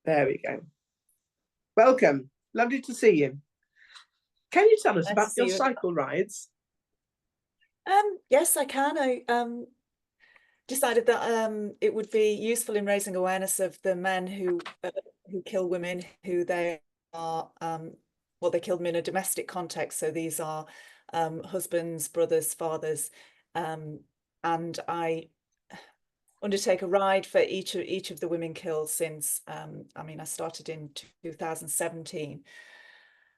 There we go. Welcome. Lovely to see you. Can you tell us Nice to about see your you. cycle rides? Yes, I can. I decided that it would be useful in raising awareness of the men who kill women, who they are well, they killed them in a domestic context. So these are husbands, brothers, fathers, and I undertake a ride for each of the women killed since I mean I started in 2017.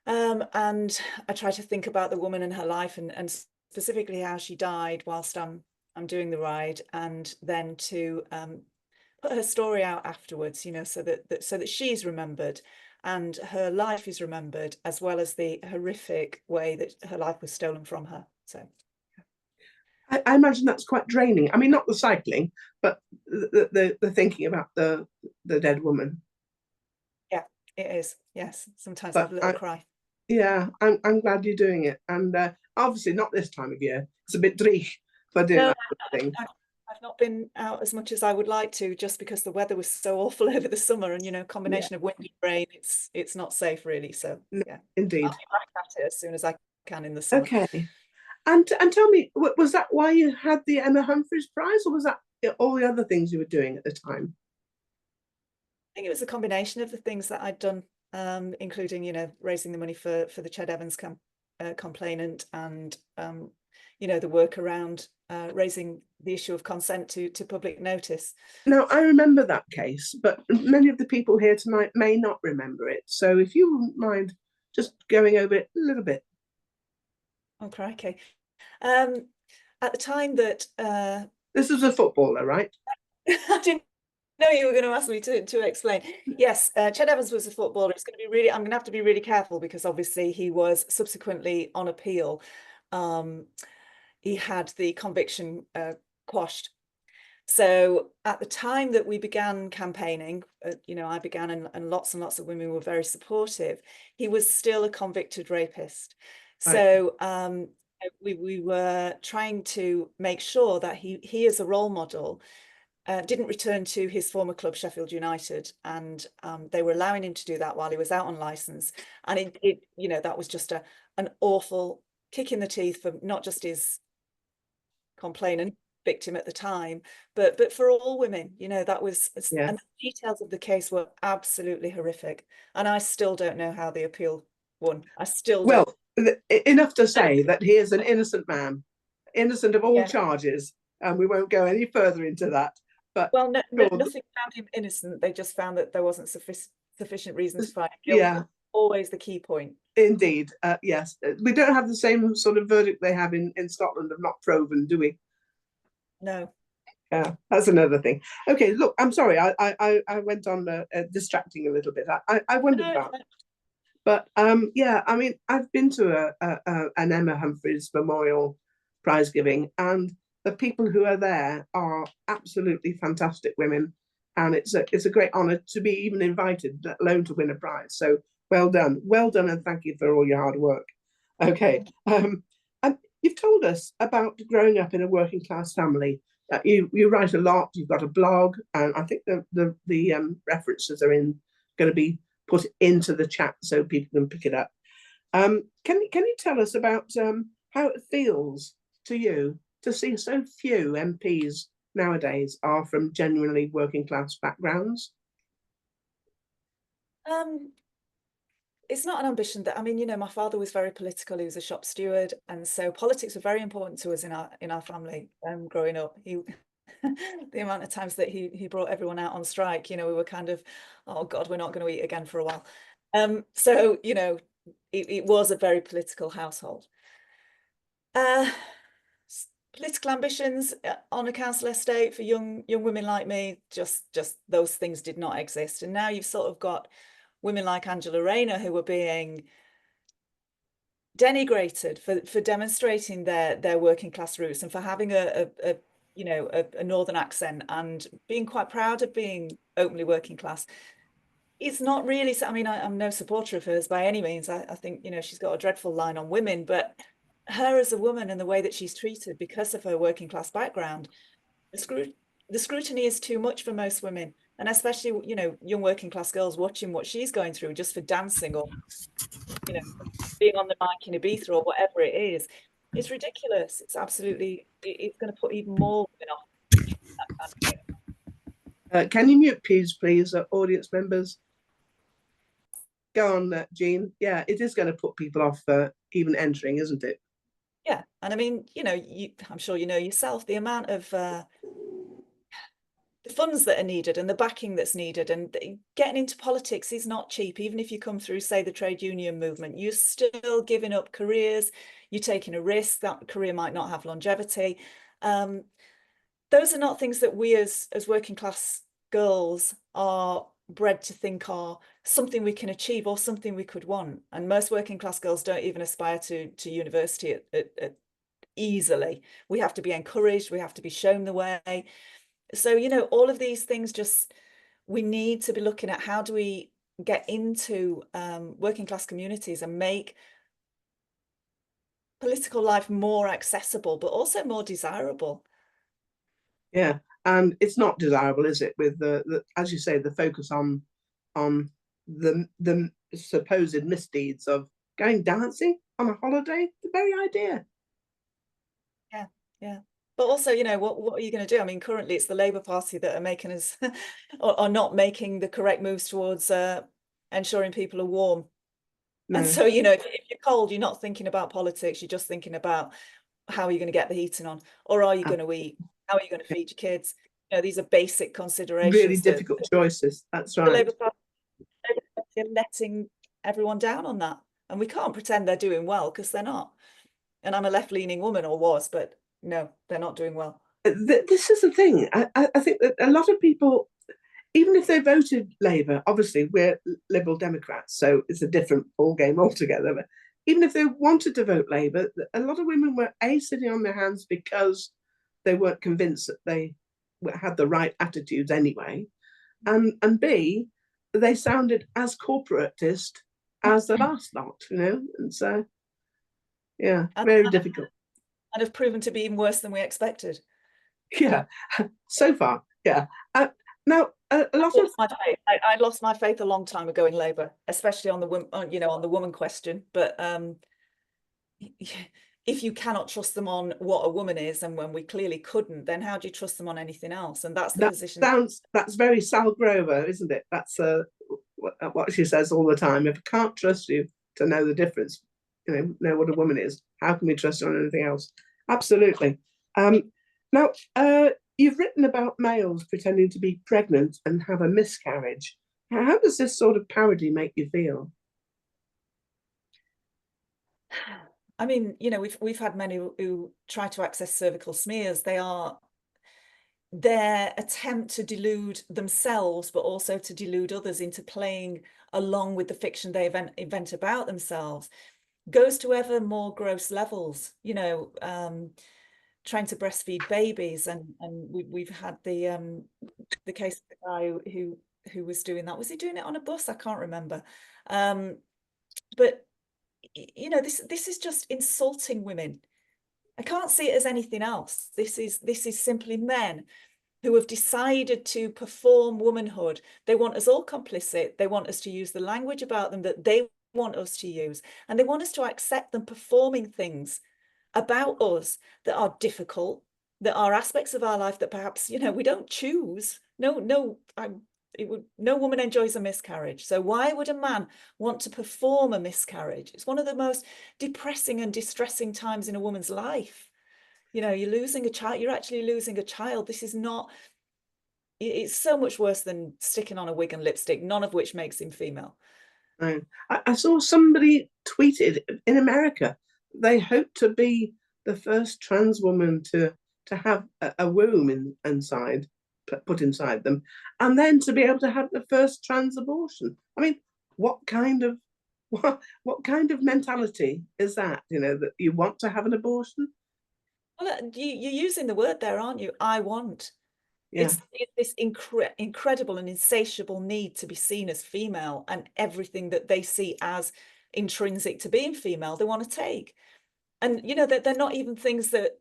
And I try to think about the woman and her life and specifically how she died whilst I'm doing the ride, and then to put her story out afterwards, you know, so that she's remembered and her life is remembered, as well as the horrific way that her life was stolen from her. So I imagine that's quite draining. I mean, not the cycling, but the thinking about the dead woman. yeah, it is. Yes, sometimes I have But a little cry. yeah, I'm glad you're doing it, and obviously not this time of year. It's a bit dreich for doing No, that sort of thing. I've not been out as much as I would like to, just because the weather was so awful over the summer, and you know, Yeah, combination of wind and rain, it's not safe really. So no, yeah, I'll indeed. be back at it as soon as I can in the summer. Okay, and tell me, was that why you had the Emma Humphreys Prize, or was that all the other things you were doing at the time? I think it was a combination of the things that I'd done, including, you know, raising the money for the Ched Evans complainant, and you know, the work around raising the issue of consent to public notice. Now, I remember that case, but many of the people here tonight may not remember it. So if you wouldn't mind just going over it a little bit. Oh, crikey. Um, at the time that This is a footballer, right? I didn't know you were going to ask me to explain. Yes, Ched Evans was a footballer. It's going to be really, I'm going to have to be really careful, because obviously he was subsequently on appeal. Um, he had the conviction quashed. So at the time that we began campaigning, you know, I began, and lots of women were very supportive. He was still a convicted rapist. Right. So we were trying to make sure that he as a role model didn't return to his former club, Sheffield United, and they were allowing him to do that while he was out on license. And it you know, that was just an awful kick in the teeth for not just his complainant victim at the time, but for all women. You know, that was, Yeah. and the details of the case were absolutely horrific. And I still don't know how the appeal won. I still don't. Well, enough to say that he is an innocent man, innocent of all Yeah. charges, and we won't go any further into that. But Well, no, no, sure, nothing found him innocent. They just found that there wasn't sufficient reason to find him guilty. yeah, Always the key point. indeed. Yes, we don't have the same sort of verdict they have in Scotland of not proven, do we? No. Yeah, that's another thing. Okay, look, I'm sorry, I went on distracting a little bit. I wondered No, about, but yeah, I mean, I've been to an Emma Humphreys Memorial Prize giving, and the people who are there are absolutely fantastic women, and it's a great honour to be even invited, let alone to win a prize. So well done, and thank you for all your hard work. Okay, and you've told us about growing up in a working class family. You write a lot. You've got a blog, and I think the references are in going to be put into the chat so people can pick it up. Can you tell us about how it feels to you to see so few MPs nowadays are from genuinely working class backgrounds? um, it's not an ambition that, I mean, you know, my father was very political. He was a shop steward, and so politics were very important to us in our family. Growing up, he the amount of times that he brought everyone out on strike, you know, we were kind of, oh God, we're not going to eat again for a while. So you know, it was a very political household. Uh, Political ambitions on a council estate for young women like me, just those things did not exist. And now you've sort of got women like Angela Rayner who are being denigrated for demonstrating their working class roots, and for having a you know, a northern accent, and being quite proud of being openly working class. It's not really, I mean, I'm no supporter of hers by any means. I think, you know, she's got a dreadful line on women, but her as a woman and the way that she's treated because of her working class background, the scrutiny is too much for most women, and especially, you know, young working class girls watching what she's going through just for dancing or, you know, being on the mic in Ibiza or whatever it is. It's ridiculous. It's absolutely, it's going to put even more women off that kind of thing. Can you mute, please, audience members? Go on, Jean. Yeah, it is going to put people off even entering, isn't it? Yeah, and I mean, you know, I'm sure you know yourself the amount of the funds that are needed and the backing that's needed, and getting into politics is not cheap. Even if you come through, say, the trade union movement, you're still giving up careers, you're taking a risk, that career might not have longevity. Those are not things that we as working class girls are bred to think are something we can achieve or something we could want. And most working class girls don't even aspire to university easily. We have to be encouraged, we have to be shown the way. So, you know, all of these things, just we need to be looking at how do we get into working class communities and make political life more accessible, but also more desirable. Yeah, and it's not desirable, is it? With the as you say, the focus on the supposed misdeeds of going dancing on a holiday, the very idea. Yeah, yeah. But also, you know, what are you going to do? I mean, currently it's the Labour Party that are making us or not making the correct moves towards ensuring people are warm. And No, so, you know, if you're cold, you're not thinking about politics, you're just thinking about how are you going to get the heating on, or are you going to eat? How are you going to feed your kids? You know, these are basic really considerations that difficult choices. That's the right. Labour Party are letting everyone down on that. And we can't pretend they're doing well because they're not. And I'm a left-leaning woman, or was, but no, they're not doing well. This is the thing. I think that a lot of people, even if they voted Labour, obviously we're Liberal Democrats, so it's a different ball game altogether. But even if they wanted to vote Labour, a lot of women were sitting on their hands because they weren't convinced that they had the right attitudes anyway, and B, they sounded as corporatist as the last lot, you know, and so yeah, And, very difficult. and have proven to be even worse than we expected. Yeah, so far, yeah. Now, a lot of Lost my faith. I lost my faith a long time ago in Labour, especially on the woman, you know, on the woman question. But if you cannot trust them on what a woman is, and when we clearly couldn't, then how do you trust them on anything else? And that's the that position. sounds that's very Sal Grover, isn't it? That's what she says all the time. If I can't trust you to know the difference, know what a woman is, how can we trust you on anything else? Absolutely. Now, you've written about males pretending to be pregnant and have a miscarriage. How does this sort of parody make you feel? I mean, you know, we've had many who try to access cervical smears. They are their attempt to delude themselves, but also to delude others into playing along with the fiction they invent about themselves, goes to ever more gross levels. You know, trying to breastfeed babies, and we've had the case of the guy who was doing that. Was he doing it on a bus? I can't remember. But you know, this is just insulting women. I can't see it as anything else. This is simply men who have decided to perform womanhood. They want us all complicit. They want us to use the language about them that they want us to use, and they want us to accept them performing things about us that are difficult, that are aspects of our life that perhaps, you know, we don't choose. No woman enjoys a miscarriage. So why would a man want to perform a miscarriage? It's one of the most depressing and distressing times in a woman's life. You know, you're losing a child, you're actually losing a child. This is not, it's so much worse than sticking on a wig and lipstick, none of which makes him female. I saw somebody tweeted in America they hope to be the first trans woman to have a womb inside put inside them, and then to be able to have the first trans abortion. I mean, what kind of what kind of mentality is that? You know, that you want to have an abortion? Well, you're using the word there, aren't you? I want. Yeah. It's this incredible and insatiable need to be seen as female, and everything that they see as intrinsic to being female, they want to take. And you know that they're not even things that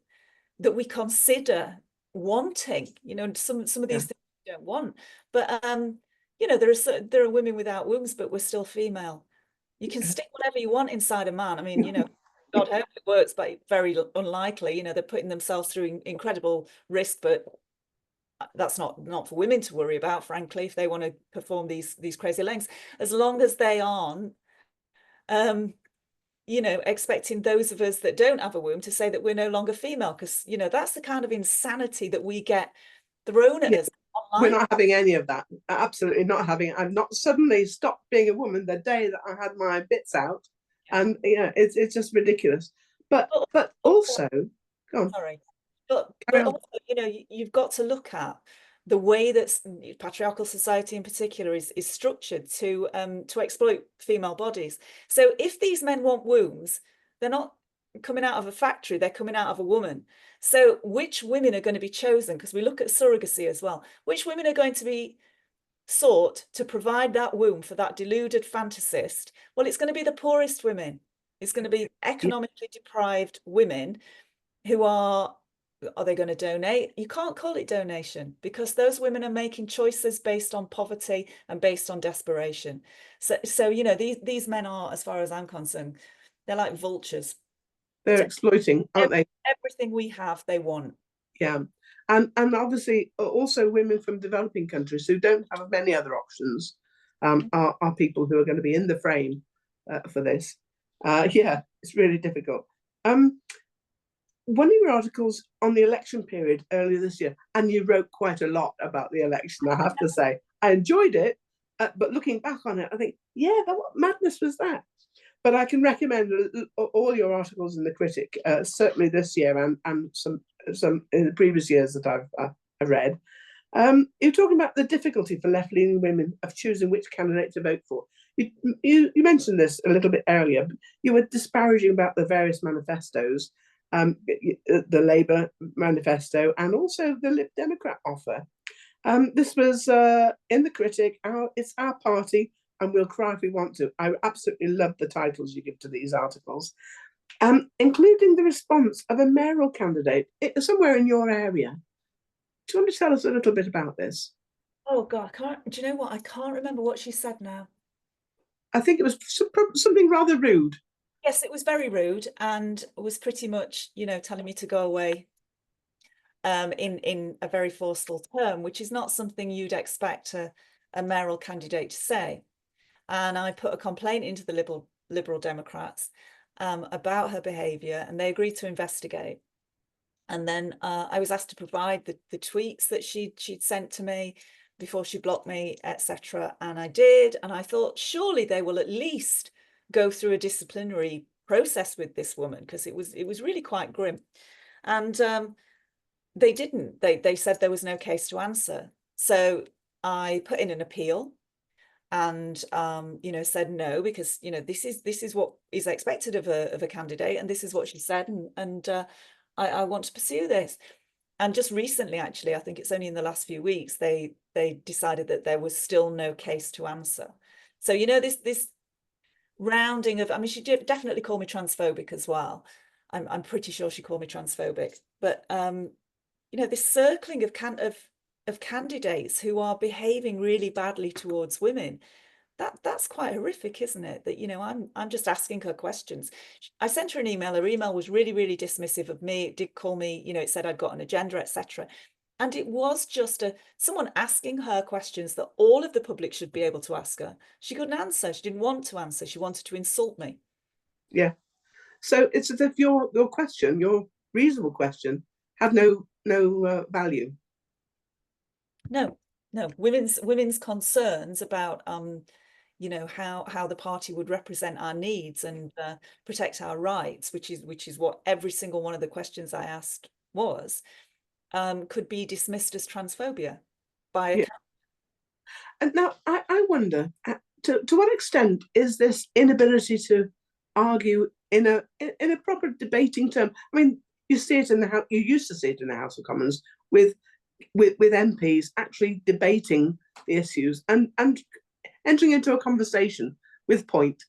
we consider wanting, some of Yeah. these things we don't want. But there are women without wombs, but we're still female. You can stick whatever you want inside a man. I mean, God hope it works, but very unlikely. They're putting themselves through incredible risk, but that's not for women to worry about, frankly, if they want to perform these crazy lengths, as long as they aren't expecting those of us that don't have a womb to say that we're no longer female, because that's the kind of insanity that we get thrown at us We're online. not having any of that. Absolutely not having. I've not suddenly stopped being a woman the day that I had my bits out, and it's just ridiculous. But also, go on. Sorry, but Carry on. also, you've got to look at the way that patriarchal society in particular is structured to exploit female bodies. So if these men want wombs, they're not coming out of a factory, they're coming out of a woman. So which women are going to be chosen? Because we look at surrogacy as well. Which women are going to be sought to provide that womb for that deluded fantasist? Well, it's going to be the poorest women. It's going to be economically deprived women who are they going to donate? You can't call it donation, because those women are making choices based on poverty and based on desperation. So these men are, as far as I'm concerned, they're like vultures. They're exploiting, aren't they? Everything we have, they want. Yeah. And obviously also women from developing countries who don't have many other options are people who are going to be in the frame for this. Yeah, it's really difficult. One of your articles on the election period earlier this year, and you wrote quite a lot about the election, I have to say. I enjoyed it, but looking back on it, I think, what madness was that? But I can recommend all your articles in the Critic, certainly this year and some in the previous years that I've read. You're talking about the difficulty for left-leaning women of choosing which candidate to vote for. You mentioned this a little bit earlier. But you were disparaging about the various manifestos, the Labour manifesto, and also the Lib Democrat offer. This was in the Critic. It's our party, and we'll cry if we want to. I absolutely love the titles you give to these articles, including the response of a mayoral candidate somewhere in your area. Do you want to tell us a little bit about this? Oh God, do you know what? I can't remember what she said now. I think it was something rather rude. Yes, it was very rude, and was pretty much, telling me to go away in a very forceful term, which is not something you'd expect a mayoral candidate to say. And I put a complaint into the Liberal Democrats about her behaviour, and they agreed to investigate. And then I was asked to provide the tweets that she'd sent to me before she blocked me, etc. And I did, and I thought surely they will at least go through a disciplinary process with this woman, because it was really quite grim. And they didn't. They said there was no case to answer. So I put in an appeal and said no, because this is what is expected of a candidate, and this is what she said, and I want to pursue this. And just recently, actually, I think it's only in the last few weeks, they decided that there was still no case to answer. So this rounding of, I mean, she did definitely call me transphobic as well. I'm pretty sure she called me transphobic, but this circling of candidates who are behaving really badly towards women, that's quite horrific, isn't it? That I'm just asking her questions. I sent her an email. Her email was really, really dismissive of me. It did call me, it said I'd got an agenda, etc. And it was just someone asking her questions that all of the public should be able to ask her. She couldn't answer. She didn't want to answer. She wanted to insult me. Yeah. So it's as if your question, your reasonable question, had no value. No. Women's concerns about how the party would represent our needs and protect our rights, which is what every single one of the questions I asked was, could be dismissed as transphobia by a And now I wonder, to what extent is this inability to argue in a proper debating term? I mean, you see it in the House. You used to see it in the House of Commons with MPs actually debating the issues and entering into a conversation with point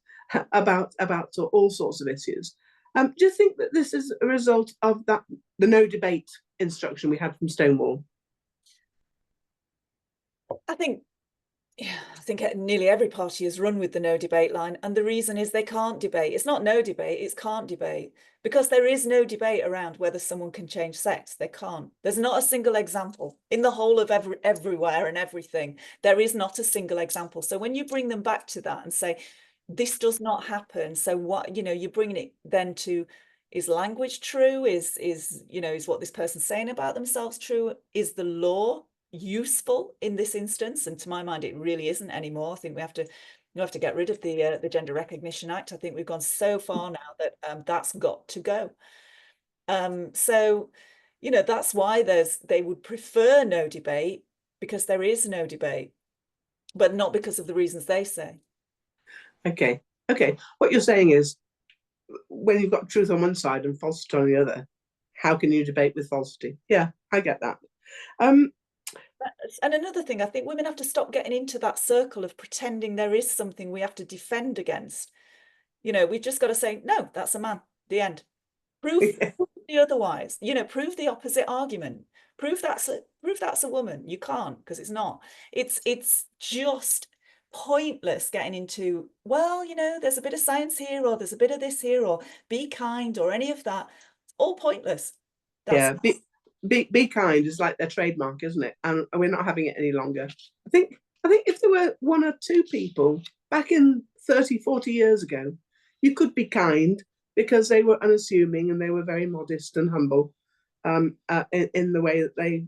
about all sorts of issues. Do you think that this is a result of the no debate instruction we had from Stonewall? I think Yeah, I think nearly every party has run with the no debate line, and the reason is they can't debate. It's not no debate, it's can't debate. Because there is no debate around whether someone can change sex. They can't. There's not a single example in the whole of everywhere and everything. There is not a single example. So when you bring them back to that and say, this does not happen. So what, you're bringing it then to, is language true? Is what this person's saying about themselves true? Is the law useful in this instance? And to my mind, it really isn't anymore. I think we have to get rid of the Gender Recognition Act. I think we've gone so far now that that's got to go. So that's why they would prefer no debate, because there is no debate, but not because of the reasons they say. Okay. What you're saying is, when you've got truth on one side and falsity on the other, how can you debate with falsity? Yeah, I get that. And another thing, I think women have to stop getting into that circle of pretending there is something we have to defend against. We've just got to say, no, that's a man, the end. Prove the otherwise, prove the opposite argument. Prove that's a woman. You can't, because it's not. It's just pointless getting into, well, there's a bit of science here, or there's a bit of this here, or be kind, or any of that. It's all pointless. Yeah, be kind is like their trademark, isn't it? And we're not having it any longer. I think if there were one or two people back in 30, 40 years ago, you could be kind because they were unassuming and they were very modest and humble, in the way that they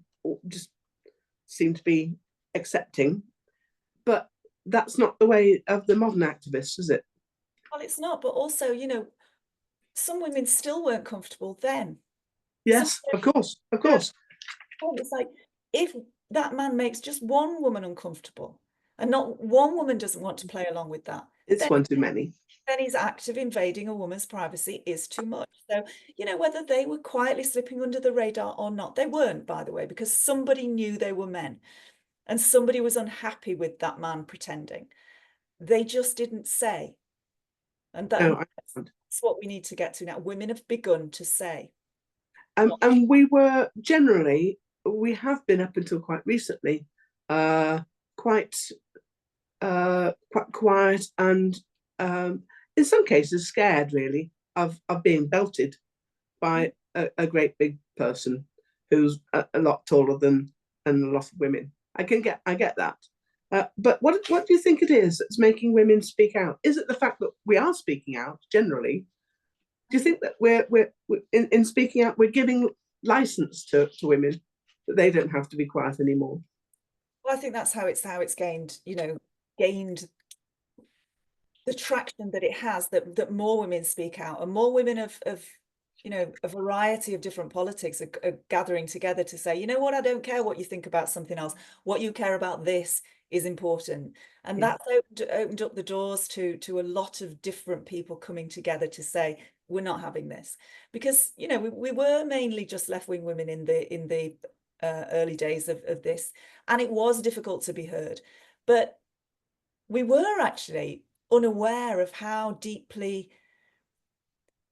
just seem to be accepting. But that's not the way of the modern activists, is it? Well, it's not, but also, some women still weren't comfortable then. Yes, of course. It's like, if that man makes just one woman uncomfortable and not one woman doesn't want to play along with that, It's one too many. then his act of invading a woman's privacy is too much. So, whether they were quietly slipping under the radar or not, they weren't, by the way, because somebody knew they were men and somebody was unhappy with that man pretending. They just didn't say. And that's what we need to get to now. Women have begun to say. And we have been up until quite recently, quite quiet and, in some cases, scared really of being belted by a great big person who's a lot taller than a lot of women. I get that. But what do you think it is that's making women speak out? Is it the fact that we are speaking out generally? Do you think that we're in speaking out, we're giving license to women that they don't have to be quiet anymore? Well, I think that's how it's gained the traction that it has, that more women speak out, and more women of a variety of different politics are gathering together to say, what, I don't care what you think about something else. What you care about, this is important. And that's opened up the doors to a lot of different people coming together to say, we're not having this. Because, we were mainly just left-wing women in the early days of this, and it was difficult to be heard. But we were actually unaware of how deeply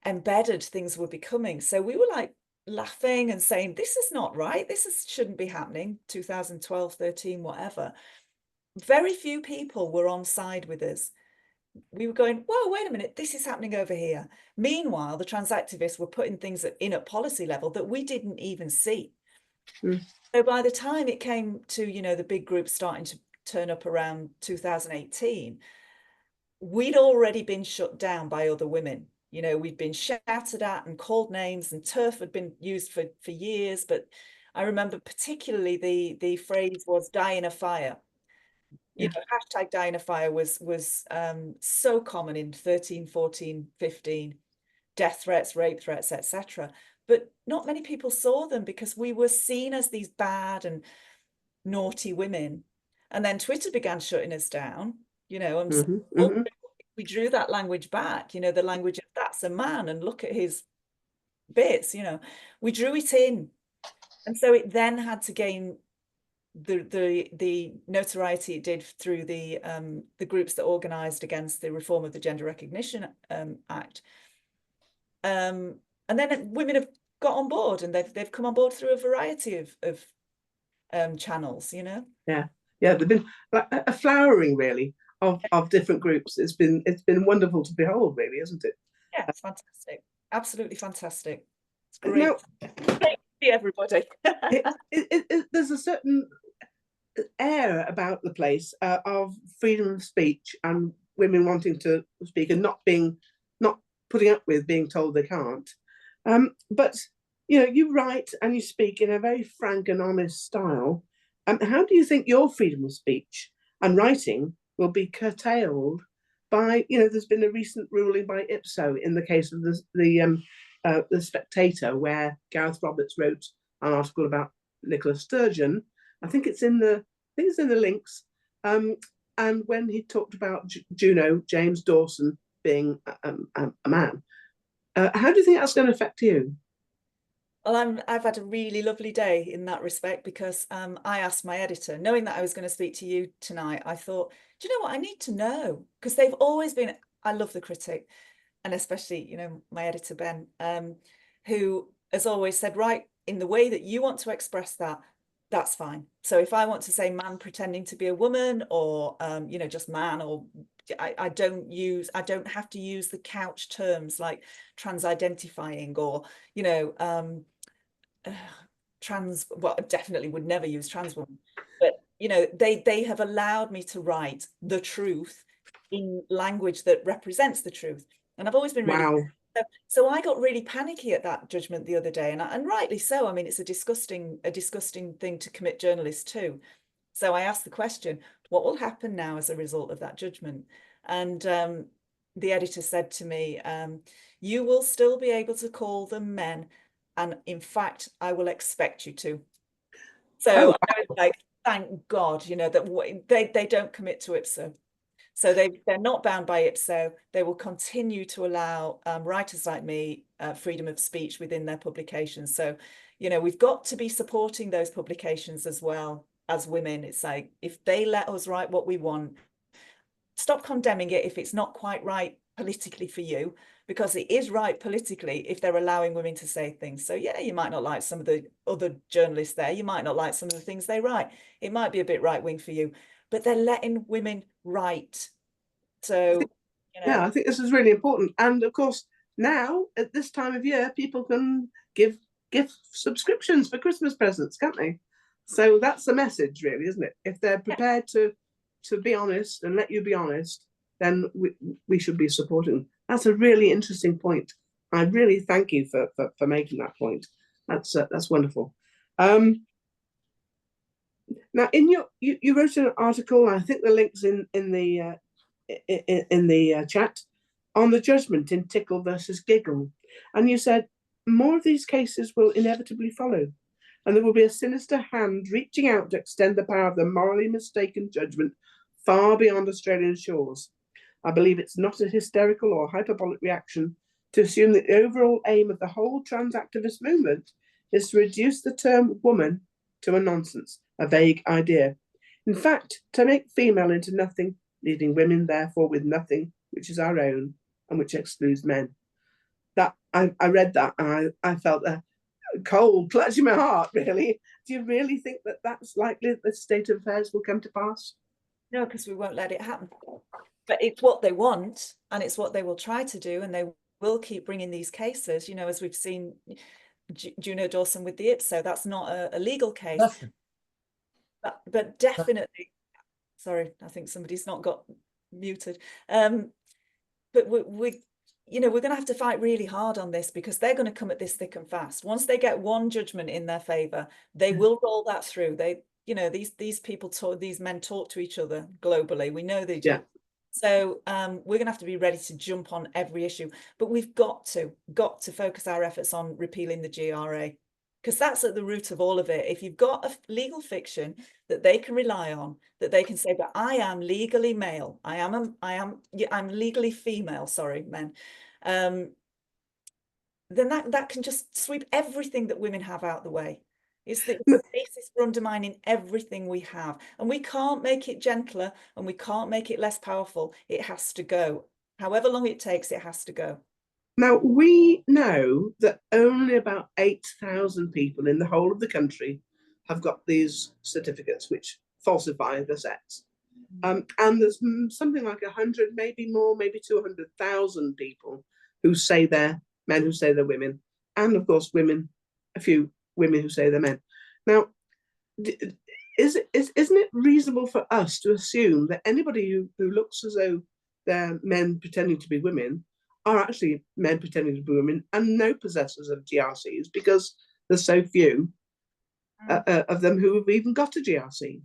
embedded things were becoming. So we were like laughing and saying, this is not right. Shouldn't be happening. 2012, 13, whatever. Very few people were on side with us. We were going, whoa, wait a minute, this is happening over here. Meanwhile, the trans activists were putting things in at policy level that we didn't even see. So by the time it came to, the big groups starting to turn up around 2018, we'd already been shut down by other women. We'd been shouted at and called names, and turf had been used for years. But I remember particularly the phrase was "die in a fire." Hashtag "die in a fire" was so common in 13, 14, 15, death threats, rape threats, etc. But not many people saw them because we were seen as these bad and naughty women. And then Twitter began shutting us down, and we drew that language back, the language of "that's a man and look at his bits," we drew it in. And so it then had to gain the notoriety it did through the groups that organized against the reform of the Gender Recognition Act. And then women have got on board, and they've come on board through a variety of channels, you know. Yeah, yeah. There've been like a flowering really of different groups. It's been wonderful to behold, really, isn't it? Yeah, it's fantastic. Absolutely fantastic. It's great. Now, Great to see everybody. there's a certain air about the place of freedom of speech and women wanting to speak and not putting up with being told they can't. But you write and you speak in a very frank and honest style. How do you think your freedom of speech and writing will be curtailed by, there's been a recent ruling by Ipso in the case of the Spectator, where Gareth Roberts wrote an article about Nicola Sturgeon. I think it's in the links. And when he talked about Juno, James Dawson being a man, how do you think that's going to affect you? Well, I've had a really lovely day in that respect, because I asked my editor, knowing that I was going to speak to you tonight, I thought, do you know what, I need to know, because they've always been, I love the critic, and especially, my editor, Ben, who has always said, right, in the way that you want to express that, that's fine. So if I want to say man pretending to be a woman, or just man, or I don't have to use the couch terms like trans identifying, or trans, well, I definitely would never use trans woman, but they have allowed me to write the truth in language that represents the truth, and I've always been really Wow. so I got really panicky at that judgment the other day, and rightly so. I mean, it's a disgusting thing to commit journalists to. So I asked the question, what will happen now as a result of that judgment? And the editor said to me, you will still be able to call them men, and in fact, I will expect you to. So Oh, I was like, thank God, that they don't commit to Ipso. So they're not bound by Ipso. They will continue to allow writers like me freedom of speech within their publications. So, we've got to be supporting those publications as well as women. It's like, if they let us write what we want, stop condemning it if it's not quite right politically for you, because it is right politically if they're allowing women to say things. So yeah, you might not like some of the other journalists there, you might not like some of the things they write, it might be a bit right wing for you, but they're letting women write. So yeah, I think this is really important. And of course, now at this time of year, people can give gift subscriptions for Christmas presents, can't they? So that's the message, really, isn't it? If they're prepared to be honest and let you be honest, then we should be supporting them. That's a really interesting point. I really thank you for making that point. That's wonderful. Now, you wrote an article. I think the links in the chat on the judgment in Tickle versus Giggle, and you said more of these cases will inevitably follow, and there will be a sinister hand reaching out to extend the power of the morally mistaken judgment far beyond Australian shores. I believe it's not a hysterical or hyperbolic reaction to assume that the overall aim of the whole trans activist movement is to reduce the term woman to a nonsense, a vague idea. In fact, to make female into nothing, leaving women therefore with nothing which is our own and which excludes men. That I read that and I felt a cold clutching my heart, really. Do you really think that that's likely that the state of affairs will come to pass? no, because we won't let it happen. But it's what they want, and it's what they will try to do, and they will keep bringing these cases, as we've seen Juno Dawson with the Ipso. That's not a legal case, but definitely, sorry, I think somebody's not got muted. But we're going to have to fight really hard on this, because they're going to come at this thick and fast. Once they get one judgment in their favor, they will roll that through. These people these men talk to each other globally. We know they do. Yeah. So we're going to have to be ready to jump on every issue, but we've got to focus our efforts on repealing the GRA, because that's at the root of all of it. If you've got a legal fiction that they can rely on, that they can say, but I am legally male, I'm legally female, sorry, men, then that can just sweep everything that women have out the way. It's the basis for undermining everything we have. And we can't make it gentler, and we can't make it less powerful. It has to go. However long it takes, it has to go. Now, we know that only about 8,000 people in the whole of the country have got these certificates which falsify the sex. And there's something like 100, maybe more, maybe 200,000 people who say they're men, who say they're women. And of course, women, a few women who say they're men. Now, isn't it reasonable for us to assume that anybody who looks as though they're men pretending to be women are actually men pretending to be women and no possessors of GRCs, because there's so few of them who have even got a GRC?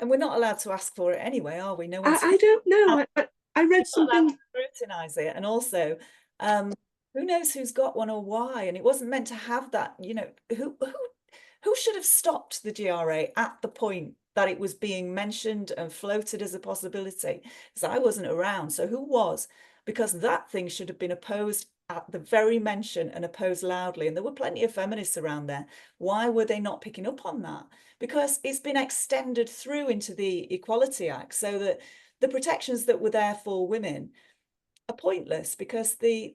And we're not allowed to ask for it anyway, are we? No one's. I don't know. I read You're not allowed something. to scrutinize it, and also, who knows who's got one or why? And it wasn't meant to have that. You know, who should have stopped the GRA at the point that it was being mentioned and floated as a possibility? Because I wasn't around, so who was? Because that thing should have been opposed at the very mention and opposed loudly. And there were plenty of feminists around there. Why were they not picking up on that? Because it's been extended through into the Equality Act, so that the protections that were there for women are pointless, because the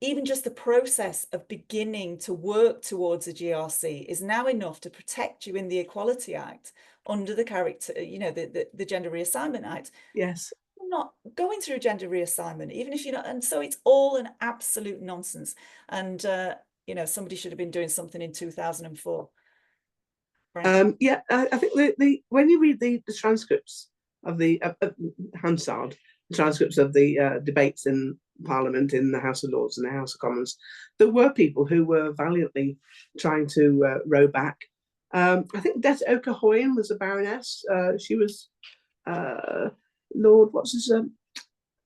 even just the process of beginning to work towards a GRC is now enough to protect you in the Equality Act under the character, you know, the Gender Reassignment Act. Yes. You're not going through gender reassignment, even if you're not, and so it's all an absolute nonsense. And you know, somebody should have been doing something in 2004. Yeah, I think the when you read the transcripts of the Hansard, the transcripts of the debates in Parliament, in the House of Lords and the House of Commons, there were people who were valiantly trying to row back. I think Det O'Cahoyan was a baroness. She was Lord, what's his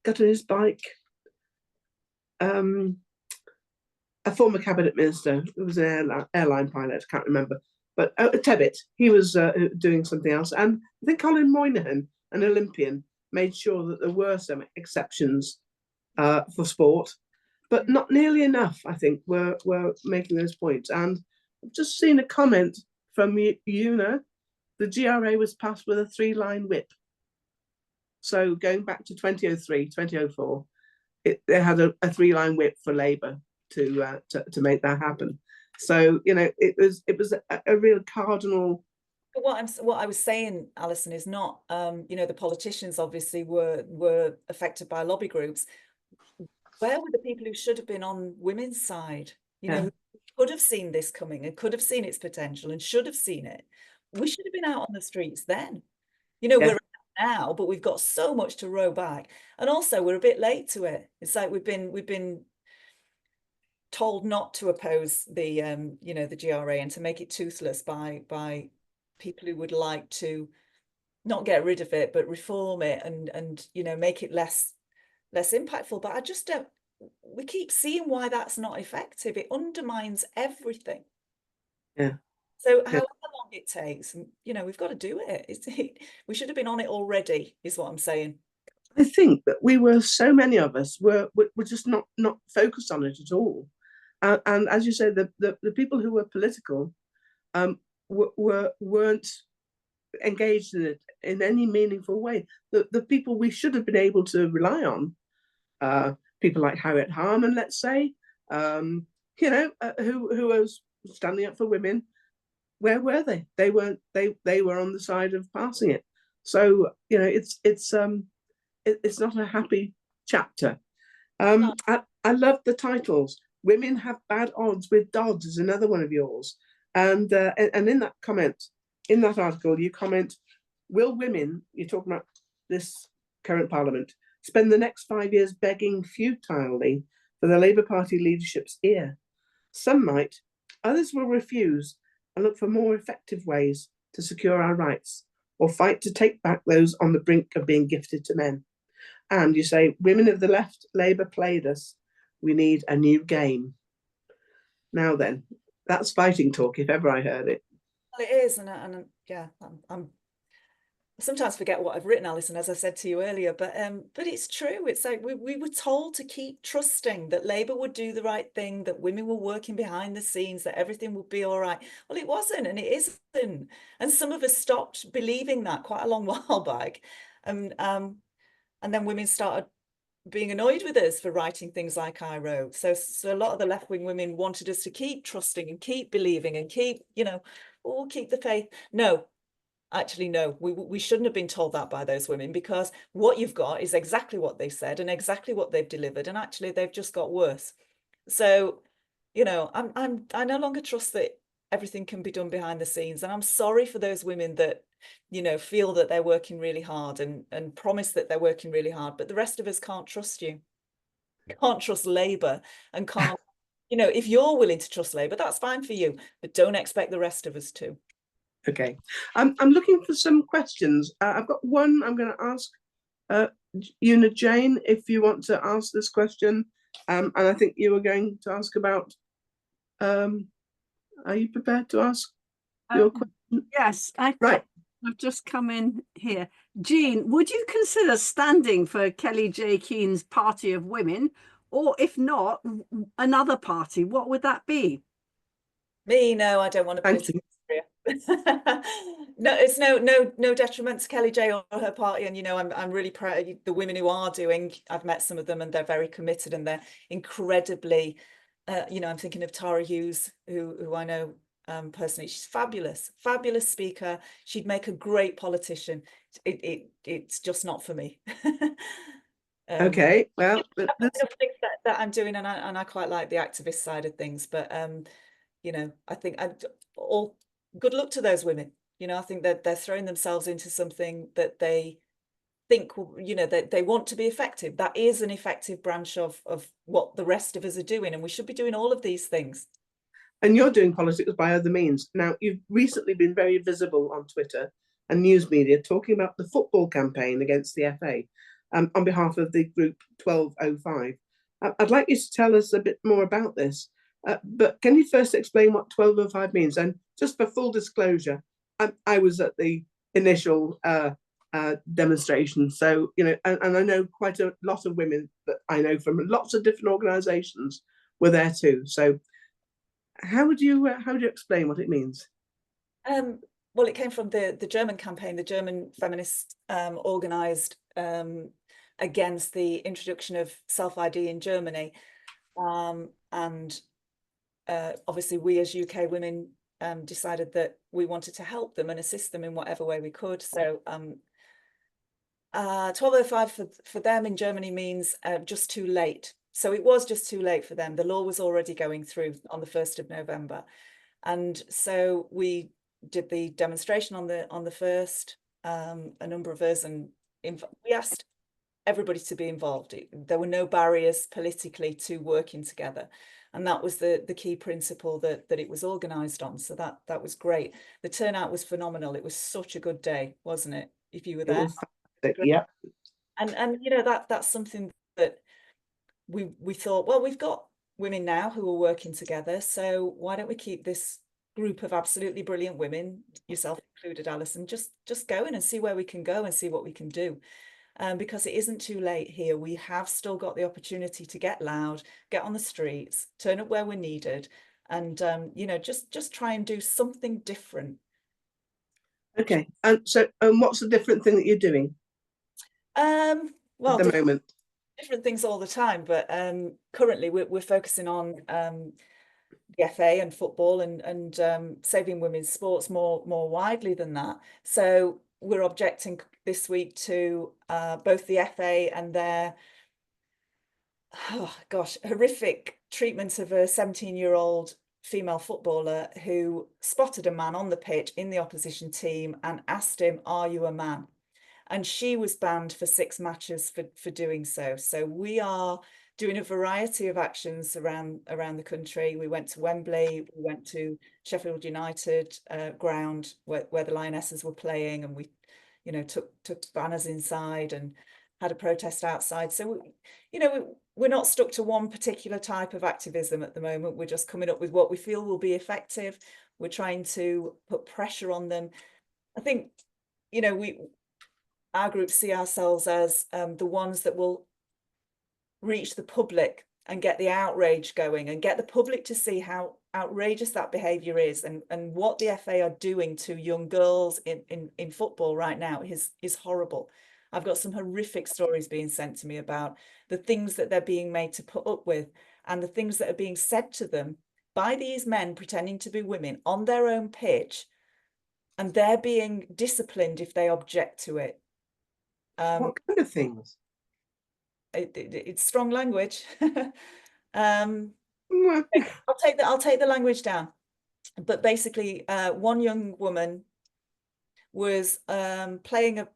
got on his bike? A former cabinet minister who was an airline pilot, I can't remember. But Tebbit, he was doing something else. And I think Colin Moynihan, an Olympian, made sure that there were some exceptions for sport, but not nearly enough, I think, were making those points. And I've just seen a comment from Una. The GRA was passed with a 3-line whip. So going back to 2003, 2004, they had a 3-line whip for Labour to make that happen. So you know, it was a real cardinal. But what I was saying, Alison, is not you know, the politicians obviously were affected by lobby groups. Where were the people who should have been on women's side? You know, who could have seen this coming and could have seen its potential and should have seen it. We should have been out on the streets then. You know, we're now, but we've got so much to row back, and also we're a bit late to it. It's like we've been told not to oppose the you know, the GRA and to make it toothless by people who would like to not get rid of it but reform it and you know, make it less impactful. But I just don't, we keep seeing why that's not effective. It undermines everything. Yeah. So however long it takes, you know, we've got to do it. We should have been on it already, is what I'm saying. I think that we were, so many of us were just not focused on it at all. And as you say, the people who were political weren't engaged in it in any meaningful way. The people we should have been able to rely on, people like Harriet Harman, let's say, you know, who was standing up for women. Where were they? They weren't. They were on the side of passing it. So you know, it's not a happy chapter. I love the titles. Women have bad odds with Dodds is another one of yours, and in that comment, in that article, you comment: will women, you're talking about this current Parliament, spend the next 5 years begging futilely for the Labour Party leadership's ear? Some might, others will refuse and look for more effective ways to secure our rights, or fight to take back those on the brink of being gifted to men. And you say, women of the left, Labour played us. We need a new game. Now then, that's fighting talk if ever I heard it. Well, it is, and yeah, I'm I sometimes forget what I've written, Alison, as I said to you earlier, but it's true. It's like we were told to keep trusting that Labour would do the right thing, that women were working behind the scenes, that everything would be all right. Well, it wasn't, and it isn't. And some of us stopped believing that quite a long while back. And then women started being annoyed with us for writing things like I wrote. So a lot of the left-wing women wanted us to keep trusting and keep believing and keep, keep the faith. No, actually, no, we shouldn't have been told that by those women, because what you've got is exactly what they said and exactly what they've delivered, and actually they've just got worse. So, I no longer trust that everything can be done behind the scenes, and I'm sorry for those women that feel that they're working really hard and promise that they're working really hard, but the rest of us can't trust you, can't trust Labour, and can't, if you're willing to trust Labour, that's fine for you, but don't expect the rest of us to. Okay, I'm looking for some questions. I've got one I'm going to ask Una Jane, if you want to ask this question, and I think you were going to ask about. Are you prepared to ask your question? Yes, Right. I've just come in here. Jean, would you consider standing for Kelly J. Keene's Party of Women, or if not, another party? What would that be? Me, no, I don't want to political career. No, it's no detriment to Kelly J or her party, and I'm really proud of the women who are doing. I've met some of them, and they're very committed, and they're incredibly. I'm thinking of Tara Hughes, who I know personally. She's fabulous speaker. She'd make a great politician. It's just not for me. Okay, well, things that I'm doing, and I quite like the activist side of things, but I think all good luck to those women. I think that they're throwing themselves into something that they think, that they want to be effective. That is an effective branch of what the rest of us are doing, and we should be doing all of these things. And you're doing politics by other means. Now, you've recently been very visible on Twitter and news media talking about the football campaign against the FA on behalf of the group 1205. I'd like you to tell us a bit more about this. But can you first explain what 1205 means? And just for full disclosure, I was at the initial demonstration. So, and I know quite a lot of women that I know from lots of different organisations were there too. So how would you explain what it means? Well, it came from the German campaign. The German feminists organised against the introduction of self-ID in Germany, and obviously we as UK women decided that we wanted to help them and assist them in whatever way we could. So 1205 for them in Germany means just too late. So it was just too late for them. The law was already going through on the 1st of November. And so we did the demonstration on the 1st, a number of us, and we asked everybody to be involved. There were no barriers politically to working together. And that was the key principle that it was organised on. So that was great. The turnout was phenomenal. It was such a good day, wasn't it? If you were there. Yeah. And that's something that we thought, well, we've got women now who are working together, so why don't we keep this group of absolutely brilliant women, yourself included, Alison, just going and see where we can go and see what we can do. Because it isn't too late here. We have still got the opportunity to get loud, get on the streets, turn up where we're needed, and just try and do something different. Okay, and so what's the different thing that you're doing? Well, at the moment, different things all the time, but currently we're focusing on the FA and football and saving women's sports more widely than that. So we're objecting this week to both the FA and their horrific treatment of a 17-year-old female footballer who spotted a man on the pitch in the opposition team and asked him, "Are you a man?" And she was banned for 6 matches for doing so. So we are doing a variety of actions around the country. We went to Wembley, we went to Sheffield United ground where the Lionesses were playing, and we, took banners inside and had a protest outside. So, we're not stuck to one particular type of activism at the moment. We're just coming up with what we feel will be effective. We're trying to put pressure on them. I think, our group see ourselves as the ones that will reach the public and get the outrage going and get the public to see how outrageous that behaviour is, and what the FA are doing to young girls in football right now is horrible. I've got some horrific stories being sent to me about the things that they're being made to put up with and the things that are being said to them by these men pretending to be women on their own pitch, and they're being disciplined if they object to it. What kind of things? It's strong language. Mm, I'll take the language down. But basically, one young woman was playing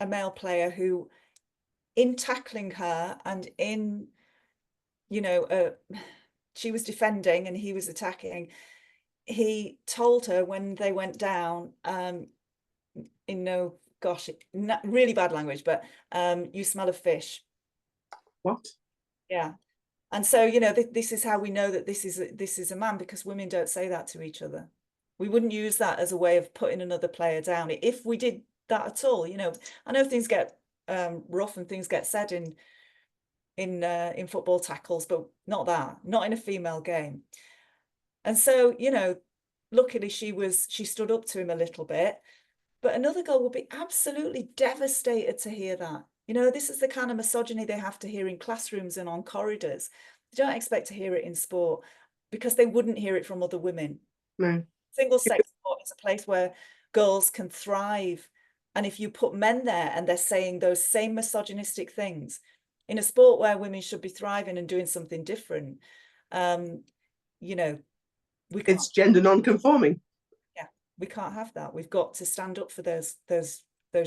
a male player who, in tackling her and in, you know, she was defending and he was attacking. He told her when they went down, in no, gosh, really bad language, but you smell of fish. What? Yeah. And so, you know, this is how we know that this is a man, because women don't say that to each other. We wouldn't use that as a way of putting another player down. If we did that at all, you know, I know things get rough and things get said in football tackles, but not in a female game. And so, you know, luckily she stood up to him a little bit. But another girl would be absolutely devastated to hear that. You know, this is the kind of misogyny they have to hear in classrooms and on corridors. They don't expect to hear it in sport because they wouldn't hear it from other women. No. Single sex sport is a place where girls can thrive. And if you put men there and they're saying those same misogynistic things in a sport where women should be thriving and doing something different, you know, It's gender non-conforming. We can't have that. We've got to stand up for those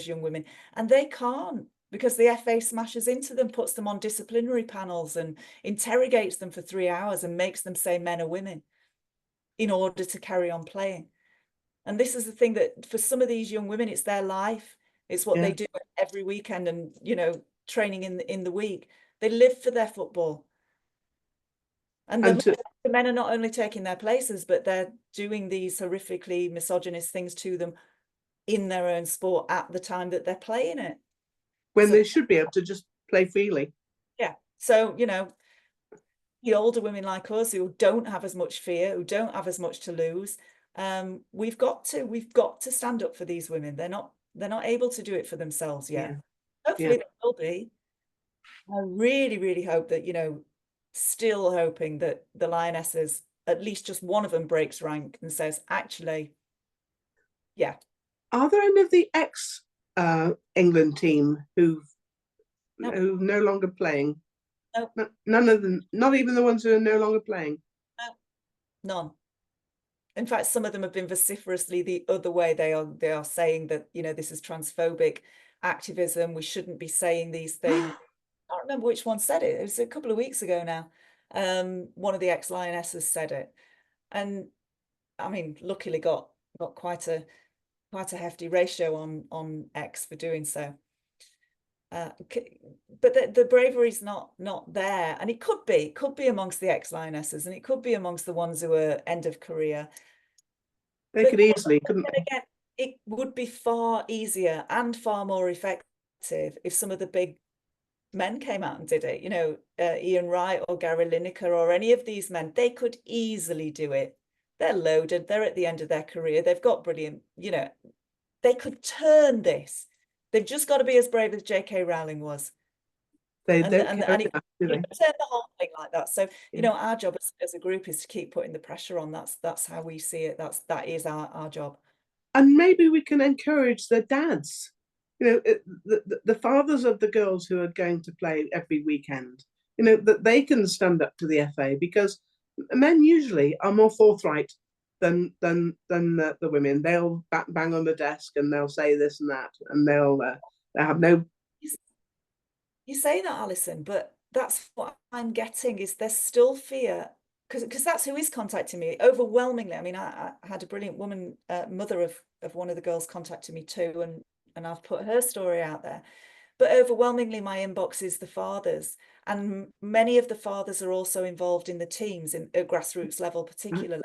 young women, and they can't, because the FA smashes into them, puts them on disciplinary panels and interrogates them for 3 hours and makes them say men are women in order to carry on playing. And this is the thing, that for some of these young women, it's their life. It's what they do every weekend, and, you know, training in the week. They live for their football. And the men are not only taking their places, but they're doing these horrifically misogynist things to them in their own sport at the time that they're playing it. When they should be able to just play freely. Yeah. So, you know, the older women like us who don't have as much fear, who don't have as much to lose, we've got to stand up for these women. They're not able to do it for themselves yet. Yeah. Hopefully they will be. I really, really hope that, you know, still hoping that the Lionesses, at least just one of them, breaks rank and says, actually, yeah. Are there any of the ex England team who no longer playing? No. None of them, not even the ones who are no longer playing? No, none. In fact, some of them have been vociferously the other way. They are saying that, you know, this is transphobic activism. We shouldn't be saying these things. I can't remember which one said it. It was a couple of weeks ago now. One of the ex-Lionesses said it, and I mean, luckily got quite a hefty ratio on X for doing so. But the bravery's not there, and it could be amongst the ex-Lionesses, and it could be amongst the ones who are end of career. They could easily, couldn't they? Again, it would be far easier and far more effective if some of the big men came out and did it. You know, Ian Wright or Gary Lineker or any of these men, they could easily do it. They're loaded. They're at the end of their career. They've got brilliant, you know, they could turn this. They've just got to be as brave as J.K. Rowling was. They and don't it do turn the whole thing like that. So, you know, our job as a group is to keep putting the pressure on. That's how we see it. That is our job. And maybe we can encourage the dads, you know, the fathers of the girls who are going to play every weekend, you know, that they can stand up to the FA, because men usually are more forthright than the women. They'll bang on the desk and they'll say this and that, and they'll have no. You say that, Alison, but that's what I'm getting, is there's still fear, because that's who is contacting me overwhelmingly. I mean, I had a brilliant woman, mother of one of the girls, contacting me too, and I've put her story out there. But overwhelmingly, my inbox is the fathers, and many of the fathers are also involved in the teams at grassroots level, particularly.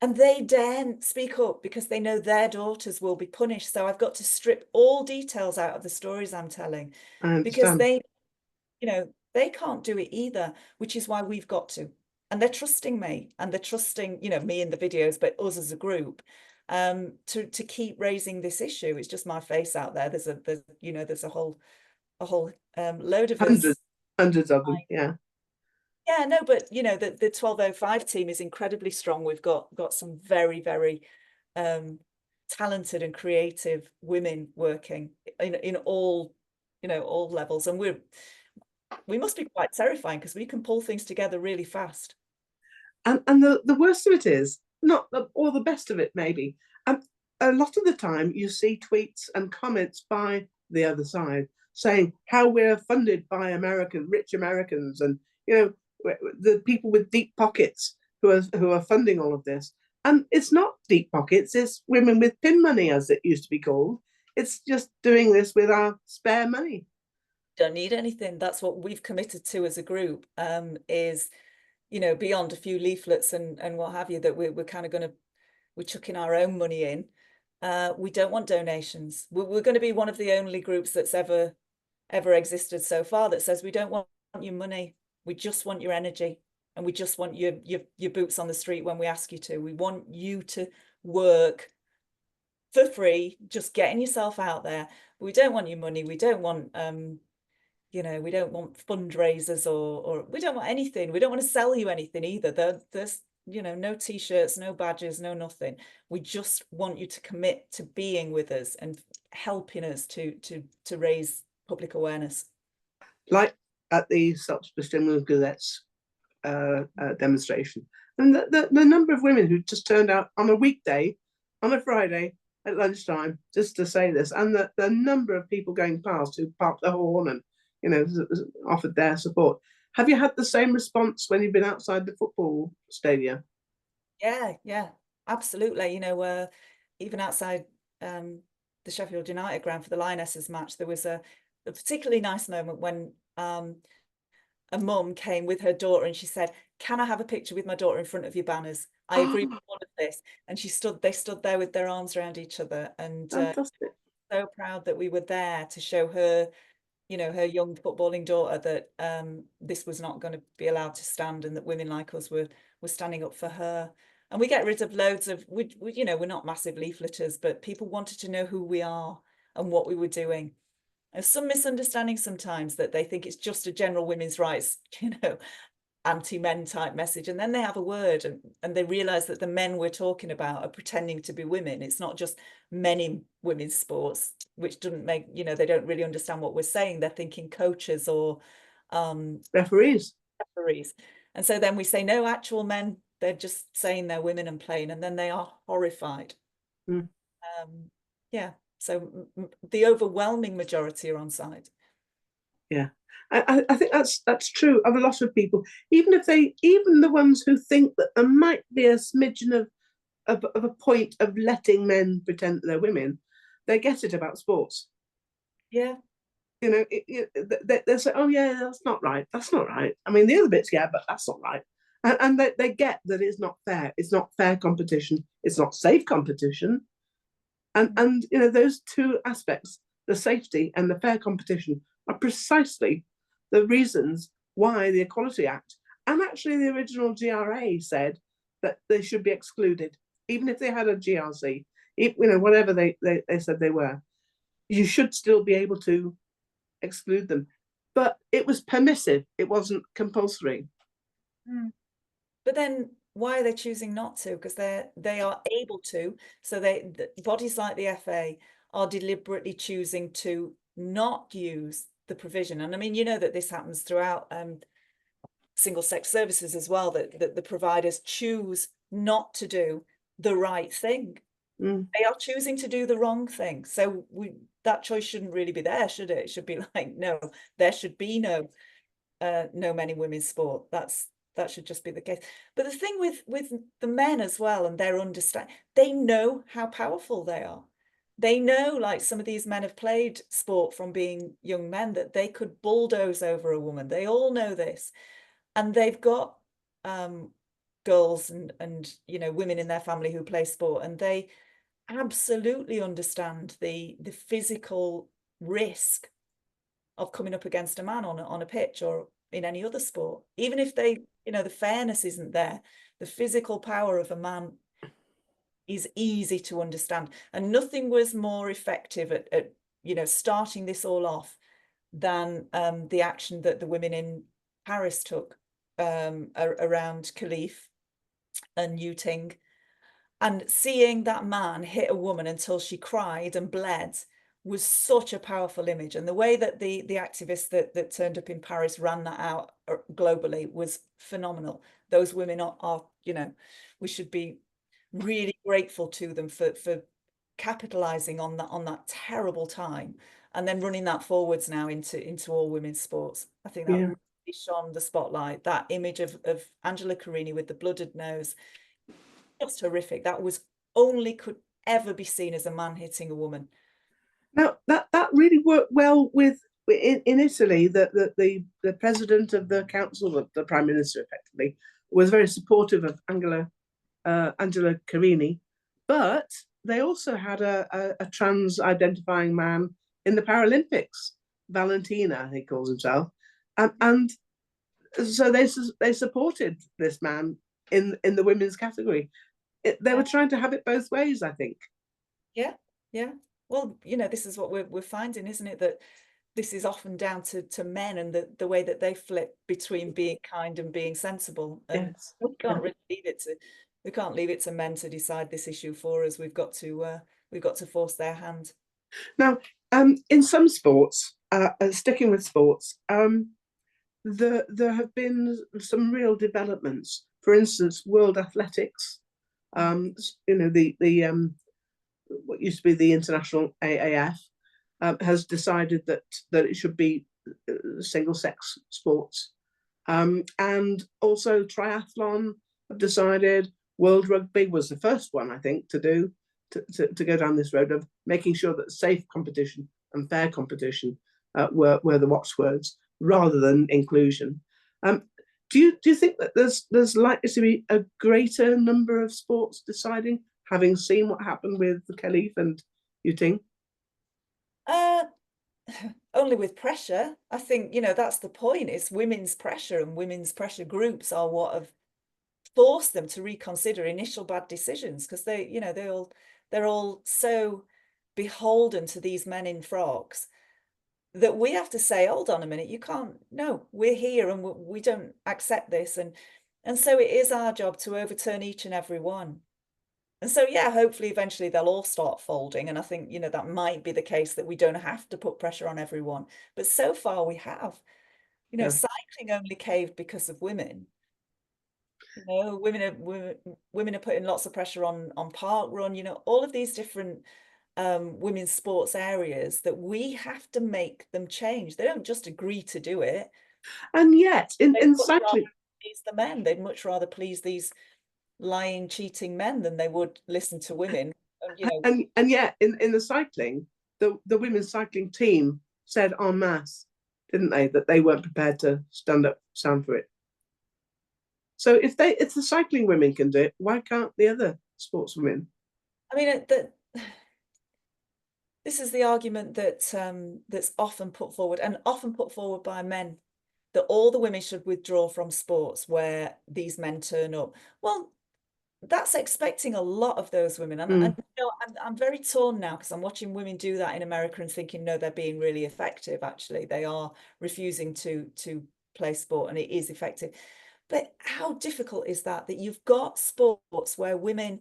And they daren't speak up because they know their daughters will be punished. So I've got to strip all details out of the stories I'm telling, because they, you know, they can't do it either, which is why we've got to. And they're trusting me, and they're trusting, you know, me in the videos, but us as a group. to keep raising this issue. It's just my face out there. There's a whole load of us. Hundreds of them, yeah. Yeah, no, but the 1205 team is incredibly strong. We've got some very, very talented and creative women working in all all levels, and we must be quite terrifying because we can pull things together really fast. And the worst of it is, not the, or the best of it maybe, a lot of the time you see tweets and comments by the other side saying how we're funded by rich Americans, and the people with deep pockets who are funding all of this. And it's not deep pockets, it's women with pin money, as it used to be called. It's just doing this with our spare money. Don't need anything. That's what we've committed to as a group, is beyond a few leaflets and what have you, that we're kind of we're chucking our own money in. We don't want donations. We're going to be one of the only groups that's ever existed so far that says we don't want your money. We just want your energy, and we just want your boots on the street when we ask you to. We want you to work for free, just getting yourself out there. We don't want your money. We don't want we don't want fundraisers or we don't want anything. We don't want to sell you anything either. There's no t-shirts, no badges, no nothing. We just want you to commit to being with us and helping us to raise public awareness. Like at the Stop Stimulus Gazette's demonstration. And the number of women who just turned out on a weekday, on a Friday at lunchtime, just to say this, and the number of people going past who parked the horn and offered their support. Have you had the same response when you've been outside the football stadium? Yeah, absolutely. Even outside the Sheffield United ground for the Lionesses match, there was a particularly nice moment when a mum came with her daughter and she said, "Can I have a picture with my daughter in front of your banners? I agree with all of this." And they stood there with their arms around each other, and so proud that we were there to show her her young footballing daughter that this was not going to be allowed to stand, and that women like us were standing up for her. And we get rid of loads of we're not massive leafleters, but people wanted to know who we are and what we were doing. There's some misunderstanding sometimes that they think it's just a general women's rights anti-men type message, and then they have a word and they realize that the men we're talking about are pretending to be women. It's not just men in women's sports, which doesn't make they don't really understand what we're saying. They're thinking coaches or referees. And so then we say, no, actual men, they're just saying they're women and playing, and then they are horrified. Yeah, so the overwhelming majority are on side. Yeah, I think that's true of a lot of people. Even the ones who think that there might be a smidgen of a point of letting men pretend that they're women, they get it about sports. Yeah. They say, "Oh yeah, that's not right. That's not right." I mean, the other bits, yeah, but that's not right. And they get that it's not fair. It's not fair competition. It's not safe competition. And those two aspects, the safety and the fair competition, are precisely the reasons why the Equality Act and actually the original GRA said that they should be excluded, even if they had a GRC, whatever they said they were. You should still be able to exclude them. But it was permissive. It wasn't compulsory. But then why are they choosing not to? Because they are able to. So bodies like the FA are deliberately choosing to not use the provision. And I mean, that this happens throughout single-sex services as well, that the providers choose not to do the right thing. They are choosing to do the wrong thing. So that choice shouldn't really be there, should it? It should be like, no, there should be no men in women's sport. That should just be the case. But the thing with the men as well, and their understanding, they know how powerful they are. They know, like, some of these men have played sport from being young men, that they could bulldoze over a woman. They all know this. And they've got girls and women in their family who play sport, and they absolutely understand the physical risk of coming up against a man on a pitch or in any other sport. Even if the fairness isn't there, the physical power of a man is easy to understand, and nothing was more effective at you know, starting this all off than the action that the women in Paris took around Khalif and Yu Ting, and seeing that man hit a woman until she cried and bled was such a powerful image. And the way that the activists that turned up in Paris ran that out globally was phenomenal. Those women are, you know, we should be really grateful to them for capitalizing on that terrible time, and then running that forwards now into all women's sports. I think that really shone the spotlight. That image of Angela Carini with the blooded nose, just horrific. That was only could ever be seen as a man hitting a woman. Now that really worked well with in Italy. The president of the council, the prime minister, effectively, was very supportive of Angela Carini, but they also had a trans-identifying man in the Paralympics, Valentina, he calls himself, and so they supported this man in the women's category. They were trying to have it both ways, I think. Yeah, yeah. Well, you know, this is what we're finding, isn't it? That this is often down to men and the way that they flip between being kind and being sensible. And Yes. we can't really leave it to men to decide this issue for us. We've got to force their hand. Now, in some sports, sticking with sports, there have been some real developments. For instance, World Athletics, you know, the what used to be the International AAF, has decided that it should be single-sex sports, and also triathlon have decided. World Rugby was the first one, I think, to go down this road of making sure that safe competition and fair competition were the watchwords rather than inclusion. Do you think that there's likely to be a greater number of sports deciding, having seen what happened with Khalif and Yu Ting? Only with pressure. I think, you know, that's the point. It's women's pressure, and women's pressure groups are what have forced them to reconsider initial bad decisions, because they, you know, they're all so beholden to these men in frocks that we have to say, hold on a minute, you can't, no, we're here and we don't accept this. And so it is our job to overturn each and every one. And so, yeah, hopefully eventually they'll all start folding. And I think, you know, that might be the case, that we don't have to put pressure on everyone. But so far we have. You know, cycling only caved because of women. You know, women are putting lots of pressure on park run, you know, all of these different women's sports areas that we have to make them change. They don't just agree to do it. And yet, in cycling, please the men. They'd much rather please these lying, cheating men than they would listen to women. You know, and yet in the cycling, the women's cycling team said en masse, didn't they, that they weren't prepared to stand for it. So if the cycling women can do it, why can't the other sports women? I mean, this is the argument that that's often put forward, and often put forward by men, that all the women should withdraw from sports where these men turn up. Well, that's expecting a lot of those women, and you know, I'm very torn now, because I'm watching women do that in America and thinking, no, they're being really effective. Actually, they are refusing to play sport, and it is effective. But how difficult is that you've got sports where women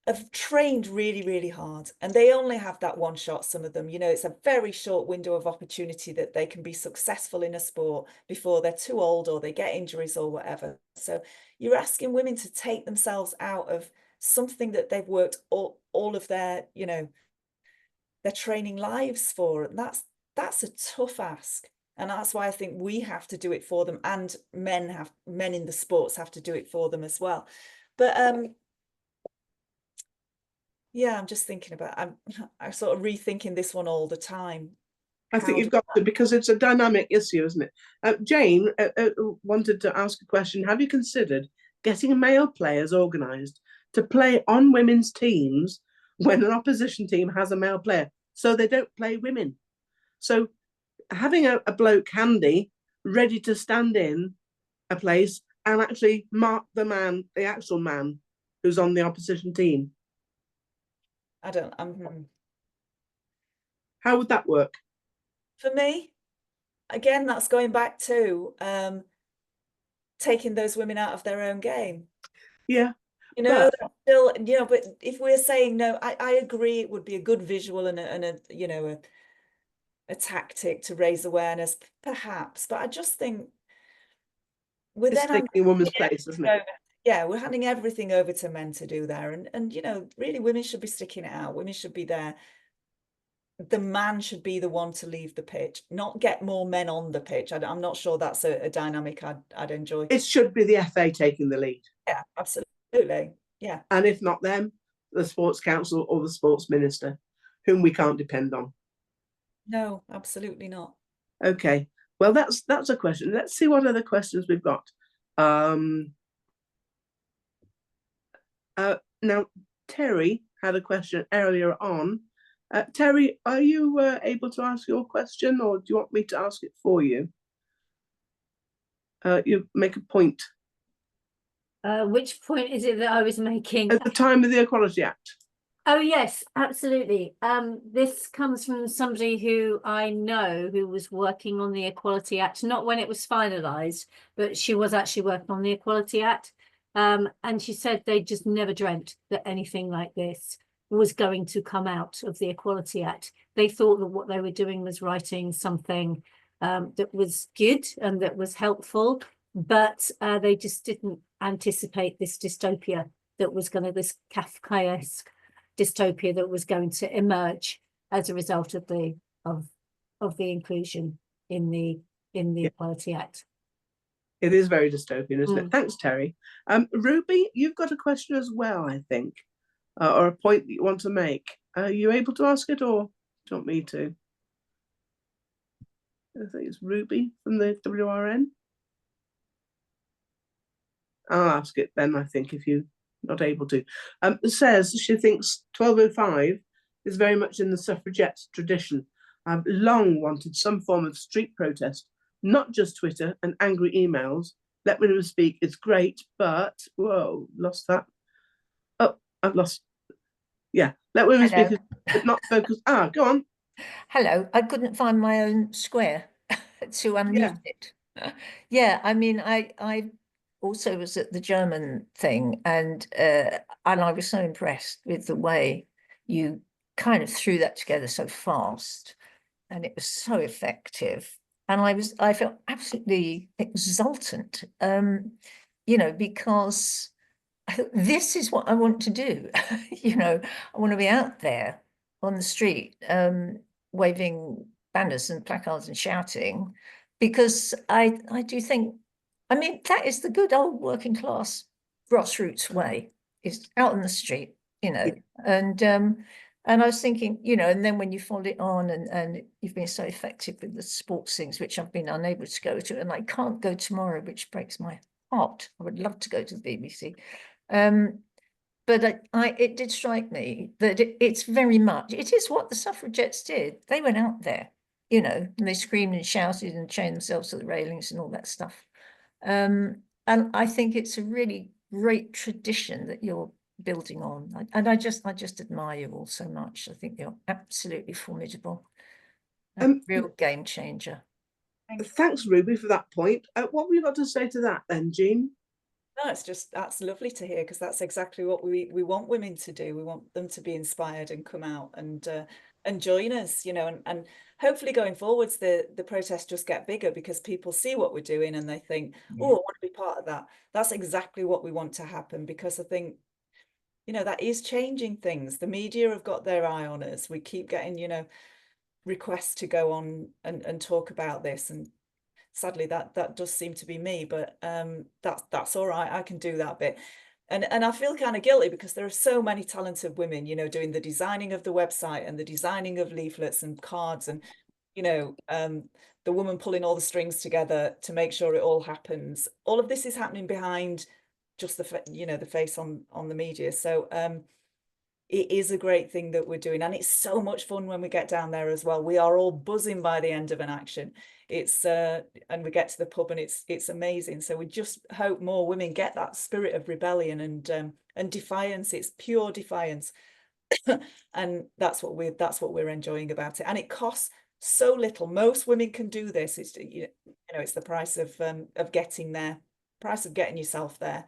have trained really, really hard, and they only have that one shot, some of them, you know, it's a very short window of opportunity that they can be successful in a sport before they're too old or they get injuries or whatever. So you're asking women to take themselves out of something that they've worked all of their, you know, their training lives for. And that's a tough ask. And that's why I think we have to do it for them, and men in the sports have to do it for them as well. But yeah, I'm just thinking about, I'm sort of rethinking this one all the time. I think you've got to, because it's a dynamic issue, isn't it? Jane wanted to ask a question. Have you considered getting male players organised to play on women's teams when an opposition team has a male player, so they don't play women? So having a bloke handy, ready to stand in a place and actually mark the actual man who's on the opposition team? I don't. How would that work? For me, again, that's going back to taking those women out of their own game. Yeah, You know, but still, you know, but if we're saying no, I agree it would be a good visual and a you know, a tactic to raise awareness, perhaps. But I just think we're it's then handing taking a woman's place, everything isn't it? over, yeah, we're handing everything over to men to do there. And you know, really women should be sticking it out. Women should be there. The man should be the one to leave the pitch, not get more men on the pitch. I'm not sure that's a dynamic I'd enjoy. It should be the FA taking the lead. Yeah, absolutely. Yeah. And if not them, the Sports Council or the Sports Minister, whom we can't depend on. No, absolutely not. Okay, well, that's a question. Let's see what other questions we've got. Now, Terry had a question earlier on. Terry, are you able to ask your question, or do you want me to ask it for you? You make a point. Which point is it that I was making? At the time of the Equality Act. Oh, yes, absolutely. This comes from somebody who I know who was working on the Equality Act, not when it was finalised, but she was actually working on the Equality Act. And she said they just never dreamt that anything like this was going to come out of the Equality Act. They thought that what they were doing was writing something that was good and that was helpful, but they just didn't anticipate this dystopia that was going to, this Kafkaesque dystopia that was going to emerge as a result of the inclusion in the Equality Act. It is very dystopian, isn't it? Thanks, Terry. Ruby, you've got a question as well, I think, or a point that you want to make. Are you able to ask it, or do you want me to? I think it's Ruby from the WRN. I'll ask it then, I think, if you're not able to. It says she thinks 1205 is very much in the suffragette tradition. I've long wanted some form of street protest, not just Twitter and angry emails. Let women speak, it's great, but whoa, lost that. Oh, I've lost. Yeah, let women speak, but not focus. Go on. Hello, I couldn't find my own square to unmute it. Yeah, I mean, I also was at the German thing, and I was so impressed with the way you kind of threw that together so fast, and it was so effective. And I felt absolutely exultant, you know, because this is what I want to do. You know, I want to be out there on the street, waving banners and placards and shouting, because I do think, I mean, that is the good old working class grassroots way, is out on the street, you know. And I was thinking, you know, and then when you followed it on and you've been so effective with the sports things, which I've been unable to go to, and I can't go tomorrow, which breaks my heart. I would love to go to the BBC. But it did strike me that it's very much, it is what the suffragettes did. They went out there, you know, and they screamed and shouted and chained themselves to the railings and all that stuff. And I think it's a really great tradition that you're building on. And I just admire you all so much. I think you're absolutely formidable. A real game changer. Thanks, Ruby, for that point. What have you got to say to that then, Jean? No, that's lovely to hear, because that's exactly what we want women to do. We want them to be inspired and come out and join us, you know, and hopefully going forwards the protests just get bigger because people see what we're doing and they think, oh, I want to be part of that. That's exactly what we want to happen, because I think, you know, that is changing things. The media have got their eye on us. We keep getting, you know, requests to go on and talk about this, and sadly that does seem to be me, but that's all right. I can do that bit. And I feel kind of guilty because there are so many talented women, you know, doing the designing of the website and the designing of leaflets and cards, and, you know, the woman pulling all the strings together to make sure it all happens. All of this is happening behind just the, you know, the face on the media. So it is a great thing that we're doing, and it's so much fun when we get down there as well. We are all buzzing by the end of an action. It's and we get to the pub and it's amazing. So we just hope more women get that spirit of rebellion and defiance. It's pure defiance. And that's what we're enjoying about it. And it costs so little. Most women can do this. It's it's the price of getting there, price of getting yourself there.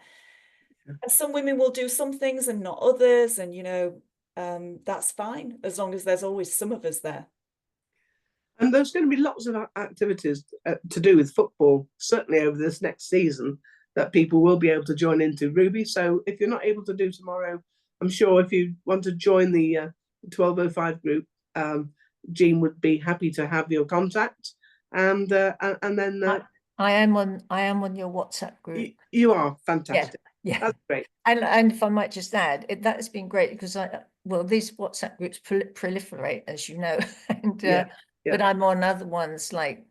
And some women will do some things and not others, and that's fine, as long as there's always some of us there. And there's going to be lots of activities to do with football, certainly over this next season, that people will be able to join into, Ruby. So if you're not able to do tomorrow, I'm sure if you want to join the 1205 group, Jean would be happy to have your contact. And then I am on your WhatsApp group. You are fantastic. Yeah, that's great. And if I might just add, that has been great because these WhatsApp groups proliferate, as you know, and but I'm on other ones like,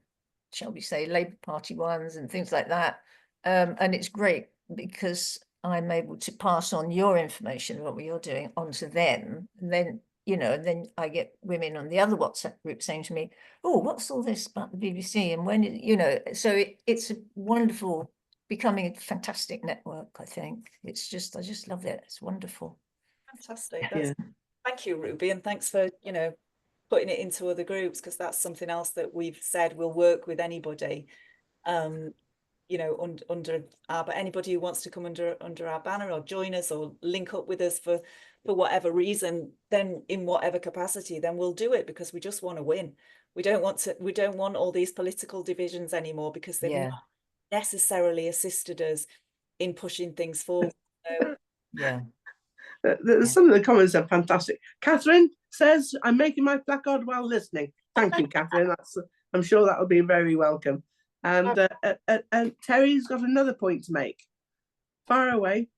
shall we say, Labour Party ones and things like that, and it's great because I'm able to pass on your information, what you're doing, onto them, and then then I get women on the other WhatsApp group saying to me, "Oh, what's all this about the BBC?" And when so it's a wonderful, becoming a fantastic network. I think I just love it. It's wonderful. Fantastic. Thank you, Ruby, and thanks for putting it into other groups, because that's something else that we've said we'll work with anybody. Under but anybody who wants to come under our banner or join us or link up with us for whatever reason, then in whatever capacity, then we'll do it, because we just want to win. We don't want all these political divisions anymore, because they've not necessarily assisted us in pushing things forward. So, some of the comments are fantastic. Catherine says, "I'm making my placard while listening." Thank you, Catherine. I'm sure that will be very welcome. And Terry's got another point to make. Far away.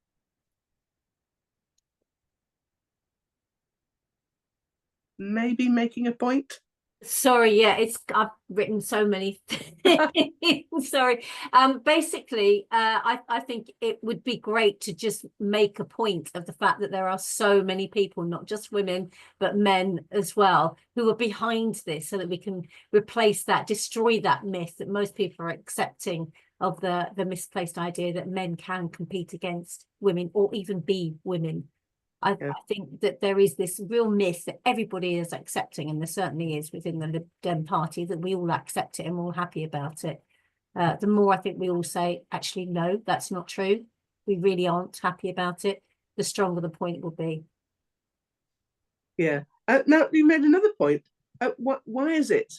Maybe making a point. Sorry, I've written so many things. Sorry. Basically, I think it would be great to just make a point of the fact that there are so many people, not just women, but men as well, who are behind this, so that we can replace that, destroy that myth that most people are accepting of the misplaced idea that men can compete against women or even be women. I think that there is this real myth that everybody is accepting, and there certainly is within the Lib Dem party, that we all accept it and we're all happy about it. The more I think we all say, actually, no, that's not true, we really aren't happy about it, the stronger the point will be. Yeah. Now, you made another point. Why is it?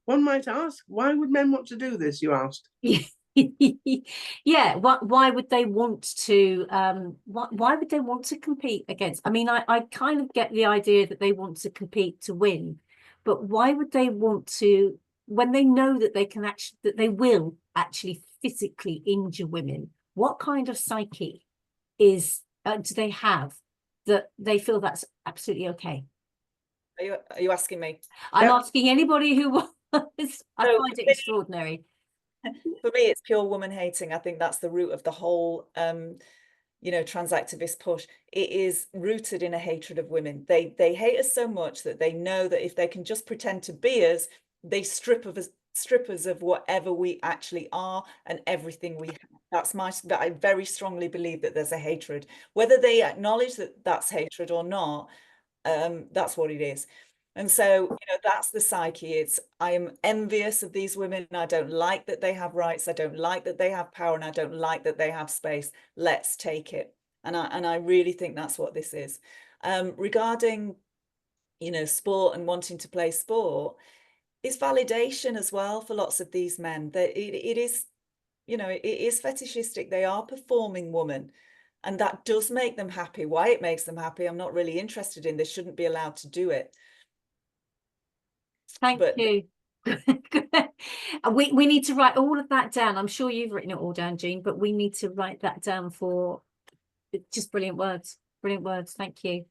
One might ask, why would men want to do this, you asked? Yeah, why would they want to why would they want to compete against? I mean, I kind of get the idea that they want to compete to win, but why would they want to, when they know that they will actually physically injure women? What kind of psyche do they have that they feel that's absolutely okay? Are you asking me? I'm asking anybody who was. I find it extraordinary. For me, it's pure woman hating. I think that's the root of the whole trans activist push. It is rooted in a hatred of women. They hate us so much that they know that if they can just pretend to be us, they strip us of whatever we actually are and everything we have. I very strongly believe that there's a hatred, whether they acknowledge that that's hatred or not. That's what it is. And so, that's the psyche. I am envious of these women. I don't like that they have rights. I don't like that they have power, and I don't like that they have space. Let's take it. And I really think that's what this is. Regarding, sport and wanting to play sport, is validation as well for lots of these men. That it is, it is fetishistic. They are performing women, and that does make them happy. Why it makes them happy, I'm not really interested in. They shouldn't be allowed to do it. Thank you. We need to write all of that down. I'm sure you've written it all down, Jean, but we need to write that down for just brilliant words. Brilliant words. Thank you.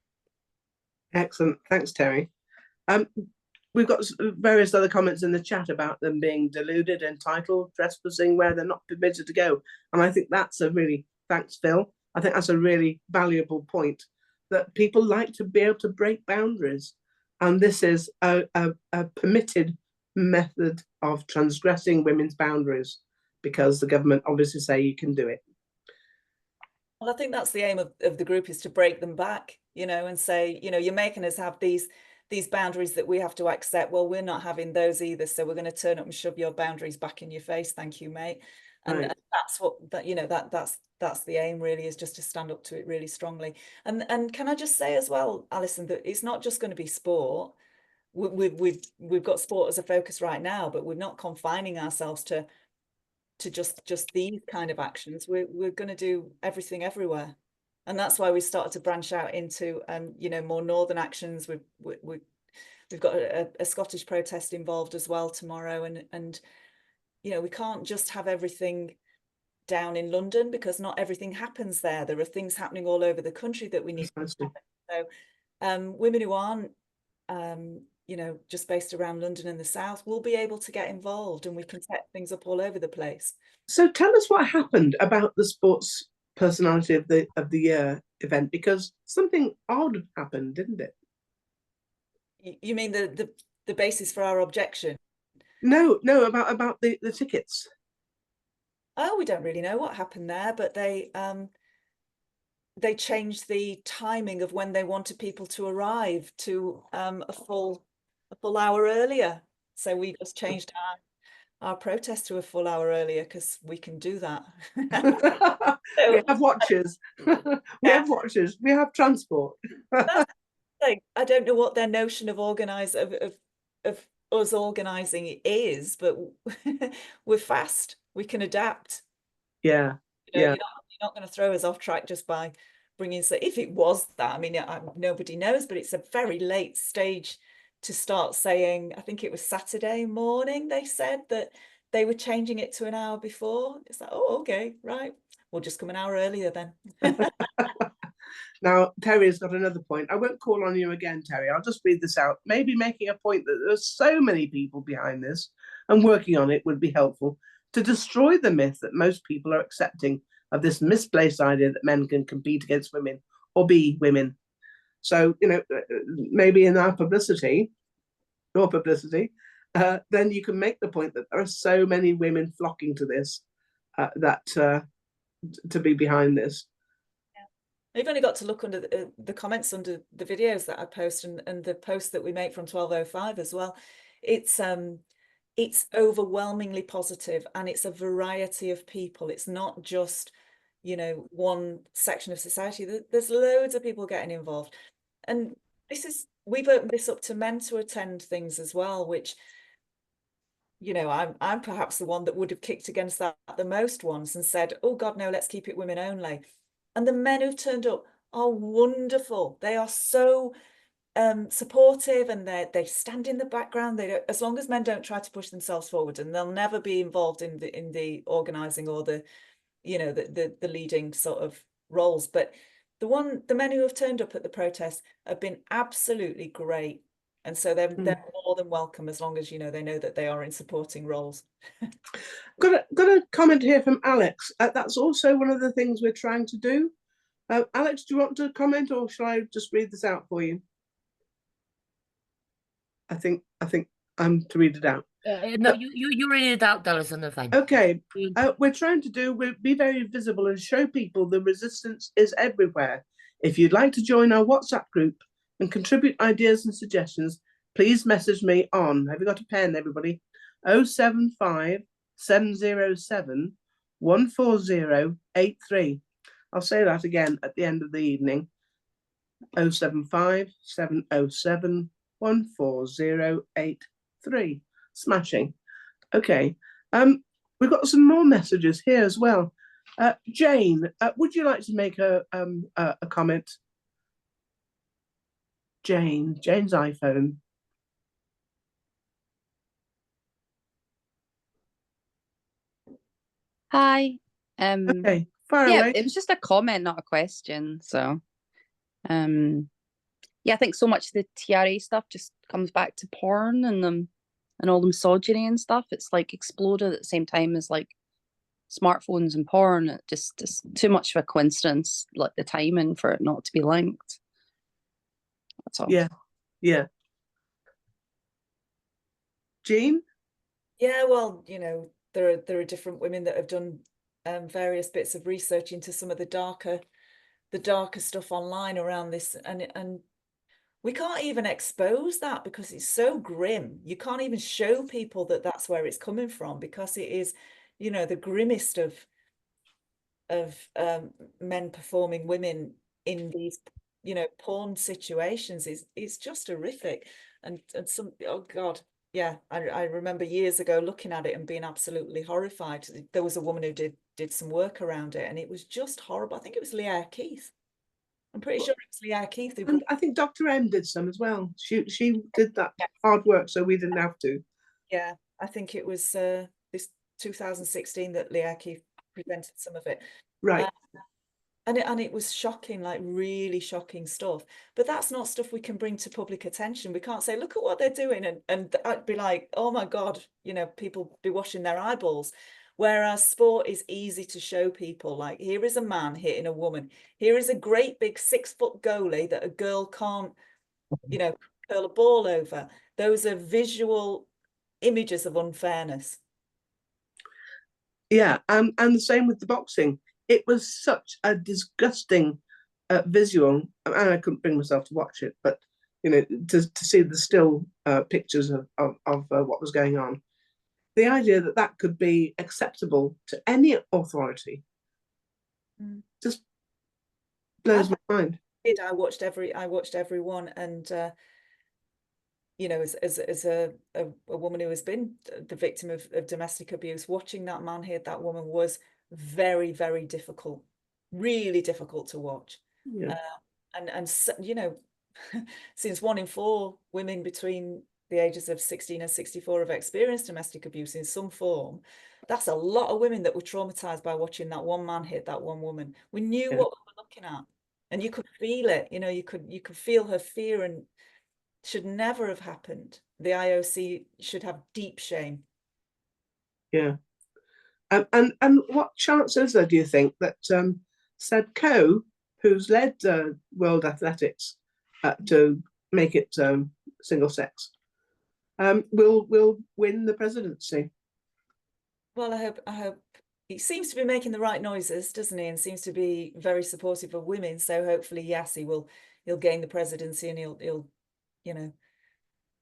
Excellent. Thanks, Terry. We've got various other comments in the chat about them being deluded, entitled, trespassing where they're not permitted to go. And I think that's thanks, Phil. I think that's a really valuable point. that people like to be able to break boundaries, and this is a permitted method of transgressing women's boundaries because the government obviously say you can do it. Well, I think that's the aim of the group, is to break them back, you know, and say, you know, you're making us have these boundaries that we have to accept. Well, we're not having those either, so we're going to turn up and shove your boundaries back in your face. Thank you, mate. And, Right. and that's what that, you know, that's the aim, really, is just to stand up to it really strongly. And can I just say as well, Alison, that it's not just going to be sport. We've got sport as a focus right now, but we're not confining ourselves to just these kind of actions. We're going to do everything everywhere, and that's why we started to branch out into you know, more northern actions. We've got a Scottish protest involved as well tomorrow, and you know, we can't just have everything down in London, because not everything happens there. There are things happening all over the country that we need to happen. So women who aren't you know, just based around London and the South will be able to get involved, and we can set things up all over the place. So tell us what happened about the Sports Personality of the Year event, because something odd happened, didn't it? You mean the basis for our objection? No, about the tickets. Oh, we don't really know what happened there, but they changed the timing of when they wanted people to arrive to a full hour earlier. So we just changed our protest to a full hour earlier, because we can do that. So, we have watches. We have watches. We have transport. That's like, I don't know what their notion of of us organising is, but we're fast. We can adapt. Yeah. You know, Yeah. you're not going to throw us off track just by bringing. So if it was that, I mean, nobody knows, but it's a very late stage to start saying. I think it was Saturday morning they said that they were changing it to an hour before. It's like, oh, okay, right, we'll just come an hour earlier then. Now, Terry's got another point. I won't call on you again, Terry. I'll just read this out. Maybe making a point that there's so many people behind this, and working on it would be helpful to destroy the myth that most people are accepting of this misplaced idea that men can compete against women or be women. So, you know, maybe in our publicity, your publicity, then you can make the point that there are so many women flocking to this, that to be behind this. You've only got to look under the comments under the videos that I post, and the post that we make from 1205 as well. It's overwhelmingly positive, and it's a variety of people. It's not just, you know, one section of society. There's loads of people getting involved, and we've opened this up to men to attend things as well, which, you know, I'm perhaps the one that would have kicked against that the most once and said, oh God, no, let's keep it women only. And the men who've turned up are wonderful. They are so supportive, and they stand in the background. They don't, as long as men don't try to push themselves forward, and they'll never be involved in the organising or the, you know, the leading sort of roles. But the men who have turned up at the protest have been absolutely great, and so they're more than welcome, as long as, you know, they know that they are in supporting roles. Got a comment here from Alex. That's also one of the things we're trying to do. Alex, do you want to comment, or shall I just read this out for you? I think I'm to read it out. No, you read it out, Alison, I think. Okay. We're trying to be very visible and show people the resistance is everywhere. If you'd like to join our WhatsApp group and contribute ideas and suggestions, please message me on, have you got a pen, everybody? 075 707 14083. I'll say that again at the end of the evening. 075 707 14083. Smashing. Okay. We've got some more messages here as well. Jane, would you like to make a comment? Jane's iPhone. Hi. Okay, fire yeah, away. it was just a comment, not a question. So, yeah, I think so much of the TRA stuff just comes back to porn and all the misogyny and stuff. It's like exploded at the same time as like smartphones and porn. It just too much of a coincidence, like the timing for it not to be linked. That's all. Yeah, yeah. Jean? Yeah, well, there are different women that have done various bits of research into some of the darker stuff online around this, and we can't even expose that because it's so grim. You can't even show people that that's where it's coming from, because it is, the grimmest of men performing women in these, porn situations is just horrific. And some, oh God, yeah, I remember years ago looking at it and being absolutely horrified. There was a woman who did some work around it, and it was just horrible. I think it was Leah Keith. I'm pretty sure it was Leah Keith who And I think Dr. M did some as well. She did that hard work, so we didn't have to. Yeah, I think it was this 2016 that Leah Keith presented some of it. Right. And it was shocking, like really shocking stuff. But that's not stuff we can bring to public attention. We can't say, look at what they're doing, and I'd be like, oh my God, people be washing their eyeballs. Whereas sport is easy to show people, like, here is a man hitting a woman. Here is a great big 6-foot goalie that a girl can't, curl a ball over. Those are visual images of unfairness. Yeah, and the same with the boxing. It was such a disgusting visual, and I couldn't bring myself to watch it, but to see the still pictures of what was going on. The idea that that could be acceptable to any authority just blows my mind. I watched every one, and as a woman who has been the victim of domestic abuse, watching that man hit that woman was very, very difficult, really difficult to watch. Yeah. And since 1 in 4 women between the ages of 16 and 64 have experienced domestic abuse in some form, that's a lot of women that were traumatized by watching that one man hit that one woman. We knew what we were looking at, and you could feel it. You could feel her fear, and should never have happened. The IOC should have deep shame. Yeah. And what chance is there, do you think, that Seb Coe, who's led World Athletics to make it single sex, will win the presidency? Well, I hope he seems to be making the right noises, doesn't he? And seems to be very supportive of women. So hopefully, yes, he'll gain the presidency, and he'll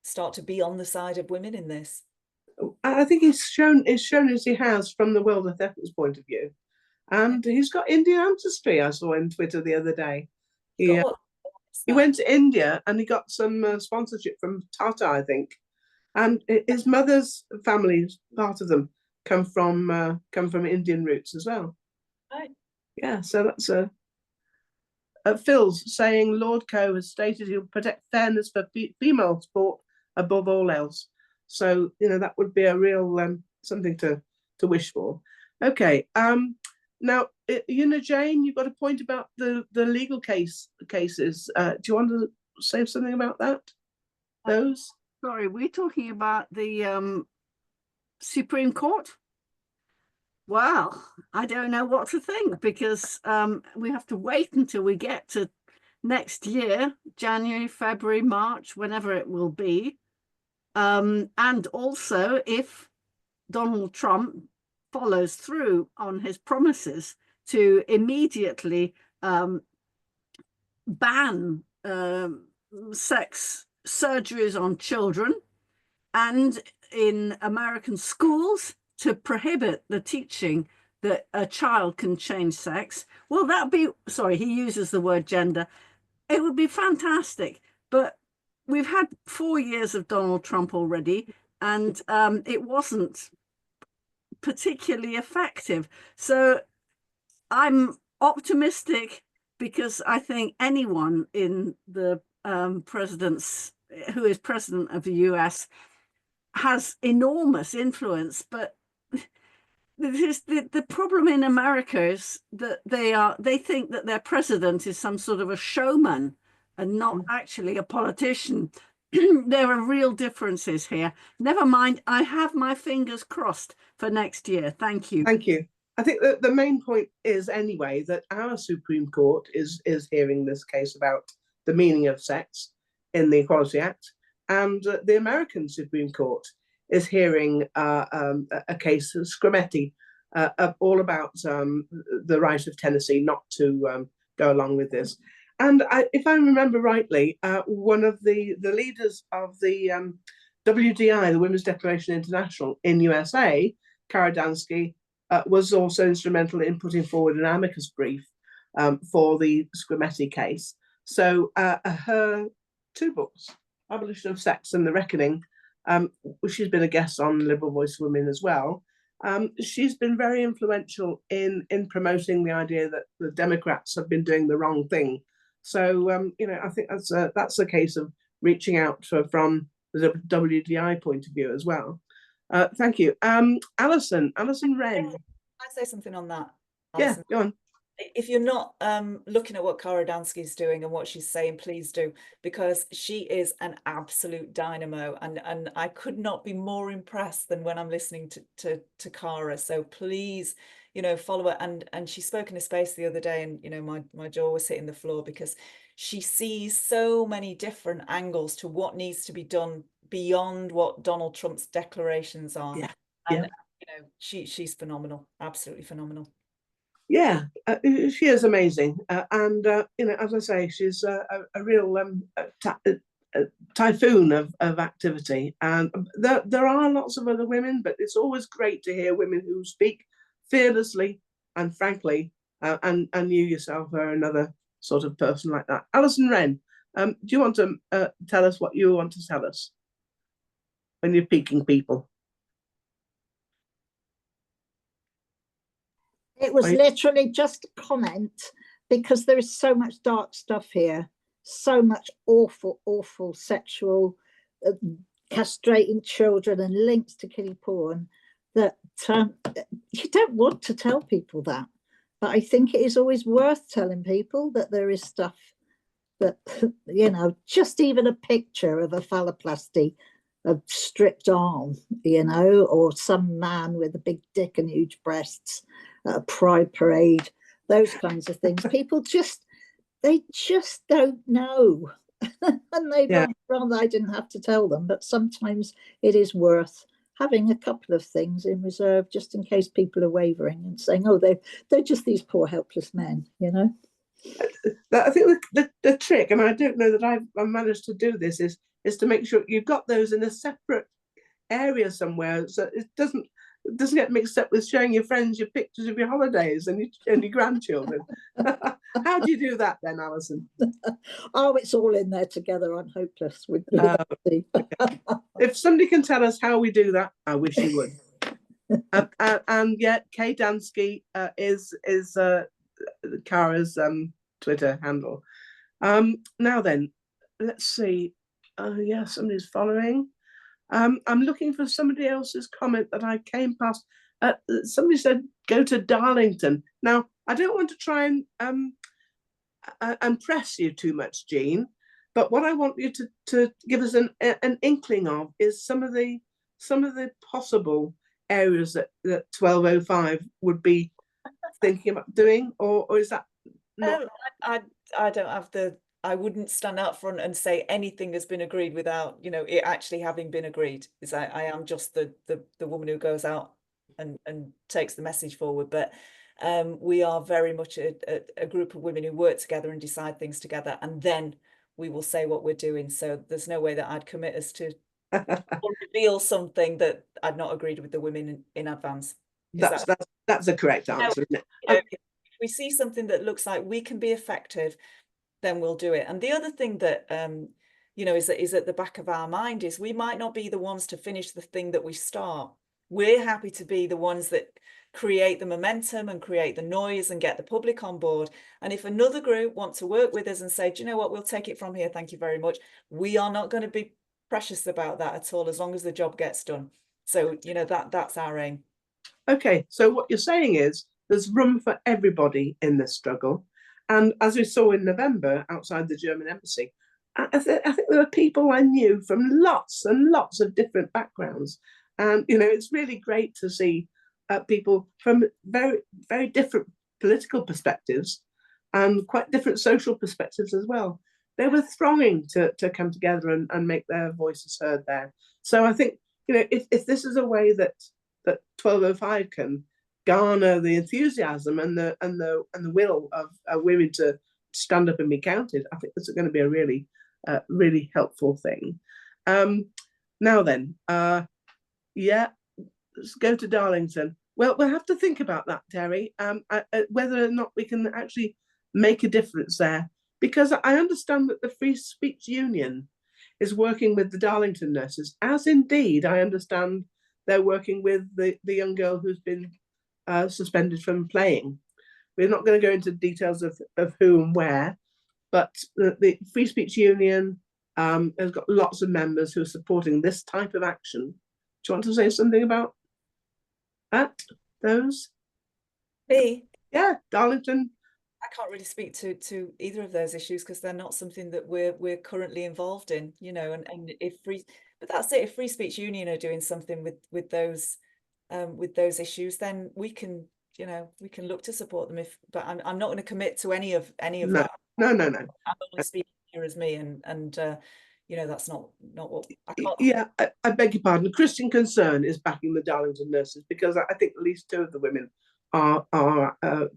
start to be on the side of women in this. I think it's shown as he has from the World Athletics point of view, and he's got Indian ancestry. I saw on Twitter the other day. He went to India and he got some sponsorship from Tata, I think, and his mother's family, part of them, come from Indian roots as well. Right. Yeah, so that's Phil's saying Lord Coe has stated he'll protect fairness for female sport above all else. So that would be a real something to wish for. Okay. Now Jane, you've got a point about the legal cases. Do you want to say something about that? Those? Sorry, we're talking about the Supreme Court. Well, I don't know what to think, because we have to wait until we get to next year, January, February, March, whenever it will be. And also, if Donald Trump follows through on his promises to immediately ban sex surgeries on children, and in American schools to prohibit the teaching that a child can change sex, well, that'd be, sorry, he uses the word gender. It would be fantastic, but we've had 4 years of Donald Trump already, and it wasn't particularly effective. So I'm optimistic, because I think anyone in the who is president of the US has enormous influence. But the problem in America is that they think that their president is some sort of a showman and not actually a politician. There are real differences here. Never mind, I have my fingers crossed for next year. Thank you. Thank you. I think that the main point is, anyway, that our Supreme Court is hearing this case about the meaning of sex, in the Equality Act, and the American Supreme Court is hearing a case of Scrametti, all about the right of Tennessee not to go along with this. And if I remember rightly, one of the leaders of the WDI, the Women's Declaration International in USA, Kara Dansky, was also instrumental in putting forward an amicus brief for the Scrametti case. So her 2 books, Abolition of Sex and The Reckoning, she's been a guest on Liberal Voice Women as well. She's been very influential in promoting the idea that the Democrats have been doing the wrong thing. So I think that's a case of reaching out from the WDI point of view as well. Thank you, Alison Wren. Can I say something on that, Alison? Yeah, go on. If you're not looking at what Kara Dansky is doing and what she's saying, please do, because she is an absolute dynamo, and I could not be more impressed than when I'm listening to Kara. So please, follow her. And she spoke in a space the other day, and my jaw was hitting the floor, because she sees so many different angles to what needs to be done beyond what Donald Trump's declarations are. Yeah. And she's phenomenal, absolutely phenomenal. Yeah, she is amazing, and as I say, she's a real typhoon of activity. And there are lots of other women, but it's always great to hear women who speak fearlessly and frankly. And you yourself are another sort of person like that. Alison Wren, do you want to tell us what you want to tell us when you're piquing people? It was literally just a comment, because there is so much dark stuff here, so much awful, awful sexual, castrating children and links to kiddie porn, that you don't want to tell people that. But I think it is always worth telling people that there is stuff that, just even a picture of a phalloplasty, a stripped arm, or some man with a big dick and huge breasts, a pride parade, those kinds of things. People they just don't know. And they'd rather I didn't have to tell them, but sometimes it is worth having a couple of things in reserve, just in case people are wavering and saying, oh, they're just these poor helpless men, I think the trick, and I don't know that I've managed to do this, is to make sure you've got those in a separate area somewhere, so it doesn't get mixed up with showing your friends your pictures of your holidays and your grandchildren. How do you do that then, Alison? Oh, it's all in there together. I'm hopeless with If somebody can tell us how we do that, I wish you would. And yet, Kay Dansky is Kara's Twitter handle. Now then, let's see. Yeah, somebody's following. I'm looking for somebody else's comment that I came past. Somebody said, go to Darlington. Now, I don't want to try and press you too much, Jean, but what I want you to give us an inkling of is some of the possible areas that 1205 would be thinking about doing, or is that not? I don't have I wouldn't stand out front and say anything has been agreed without, it actually having been agreed. Is I am just the woman who goes out and takes the message forward. But we are very much a group of women who work together and decide things together, and then we will say what we're doing. So there's no way that I'd commit us to or reveal something that I'd not agreed with the women in advance. That's a correct answer, isn't it? If we see something that looks like we can be effective, then we'll do it. And the other thing that is at the back of our mind is we might not be the ones to finish the thing that we start. We're happy to be the ones that create the momentum and create the noise and get the public on board. And if another group wants to work with us and say, do you know what, we'll take it from here, thank you very much, we are not going to be precious about that at all, as long as the job gets done. So that's our aim. Okay, so what you're saying is there's room for everybody in this struggle. And as we saw in November outside the German embassy, I think there were people I knew from lots and lots of different backgrounds. And, it's really great to see people from very, very different political perspectives and quite different social perspectives as well. they were thronging to come together and make their voices heard there. So I think, you know, if this is a way that 1205 can garner the enthusiasm and the will of women to stand up and be counted, I think this is going to be a really really helpful thing. Now then, yeah, let's go to Darlington. Well, we'll have to think about that, Terry, whether or not we can actually make a difference there, because I understand that the Free Speech Union is working with the Darlington nurses, as indeed I understand they're working with the young girl who's been suspended from playing. We're not going to go into details of who and where, but the Free Speech Union has got lots of members who are supporting this type of action. Do you want to say something about that? Those? Me? Yeah, Darlington. I can't really speak to either of those issues because they're not something that we're currently involved in, you know, and but that's it. If Free Speech Union are doing something with those issues, then we can, you know, we can look to support them. But I'm not going to commit to any of that. No. I'm only speaking here as me, and you know, that's not what I can't. Yeah, I beg your pardon. Christian Concern is backing the Darlington nurses because I think at least 2 of the women are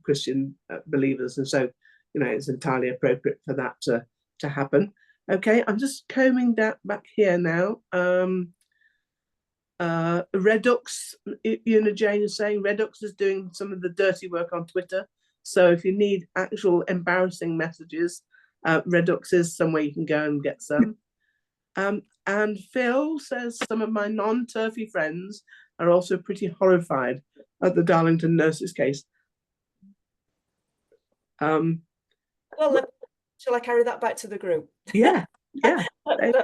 Christian believers, and so, you know, it's entirely appropriate for that to happen. Okay, I'm just combing that back here now. Redux, you know, Jane is saying Redux is doing some of the dirty work on Twitter. So if you need actual embarrassing messages, Redux is somewhere you can go and get some. And Phil says some of my non-turfy friends are also pretty horrified at the Darlington nurses case. Well, shall I carry that back to the group? Yeah. That's all I can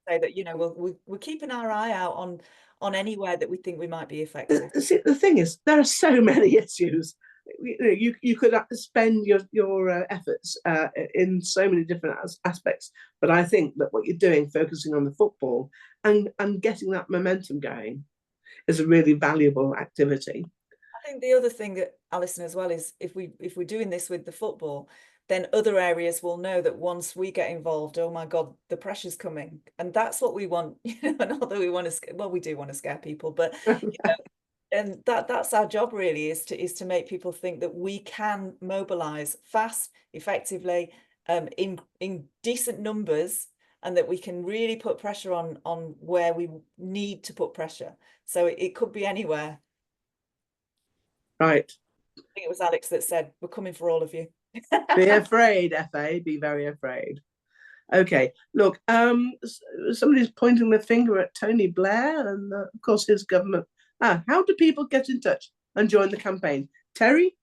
say, that, you know, we're keeping our eye out on anywhere that we think we might be effective. See, the thing is, there are so many issues. You could spend your efforts in so many different aspects, but I think that what you're doing, focusing on the football and getting that momentum going, is a really valuable activity. I think the other thing that, Alison, as well, is if we're doing this with the football, then other areas will know that once we get involved, oh my God, the pressure's coming, and that's what we want. You know, not that we want to, well, we do want to scare people, but you know, and that's our job really, is to make people think that we can mobilize fast, effectively, in decent numbers, and that we can really put pressure on where we need to put pressure. So it could be anywhere. Right. I think it was Alex that said, we're coming for all of you. Be afraid, FA, be very afraid. Okay, look, somebody's pointing the finger at Tony Blair and of course his government. How do people get in touch and join the campaign? Terry,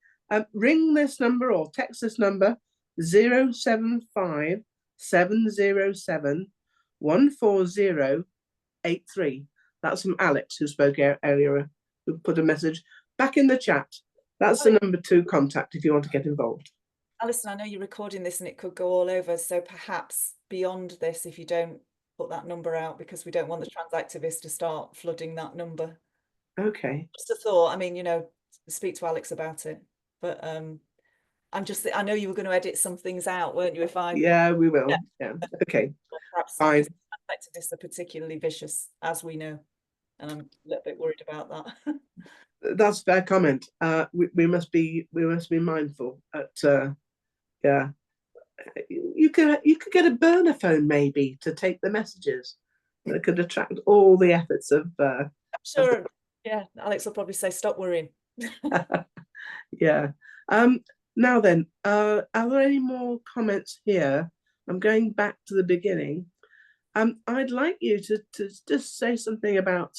ring this number or text this number 075 707 14083. That's from Alex, who spoke earlier, who put a message back in the chat. That's the number to contact if you want to get involved. Alison, I know you're recording this and it could go all over, so perhaps beyond this, if you don't put that number out, because we don't want the trans activists to start flooding that number. Okay. Just a thought. I mean, you know, speak to Alex about it, but I know you were going to edit some things out, weren't you? If I Yeah, we will. Yeah. Okay. Perhaps fine. Activists are particularly vicious, as we know, and I'm a little bit worried about that. That's a fair comment. We must be mindful. Yeah, you could get a burner phone maybe to take the messages. That could attract all the efforts of. I'm sure. Yeah, Alex will probably say, "Stop worrying." Yeah. Now then, are there any more comments here? I'm going back to the beginning. I'd like you to just say something about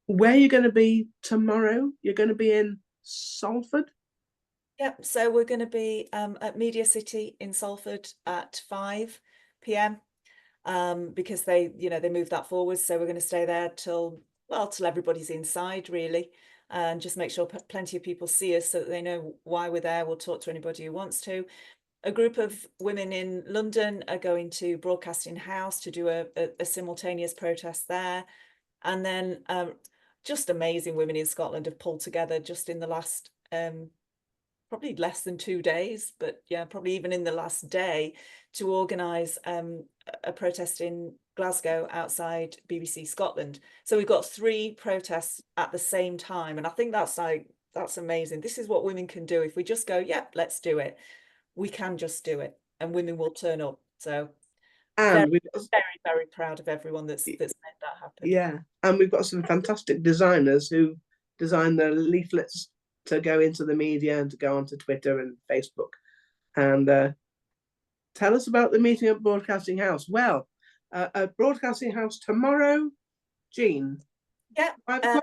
where you're going to be tomorrow. You're going to be in Salford. Yep. So we're going to be at Media City in Salford at 5 p.m. Because they moved that forward. So we're going to stay there till everybody's inside, really, and just make sure plenty of people see us so that they know why we're there. We'll talk to anybody who wants to. A group of women in London are going to Broadcasting House to do a simultaneous protest there. And then just amazing women in Scotland have pulled together just in the last probably less than 2 days, but yeah, probably even in the last day, to organise a protest in Glasgow outside BBC Scotland. So we've got 3 protests at the same time, and I think that's amazing. This is what women can do if we just go, yeah, let's do it. We can just do it, and women will turn up. So And we've got, very, very proud of everyone that's made that happen. yeah, and we've got some fantastic designers who design the leaflets to go into the media and to go onto Twitter and Facebook. And tell us about the meeting at Broadcasting House. Well, at Broadcasting House tomorrow, Jean. Yeah, 5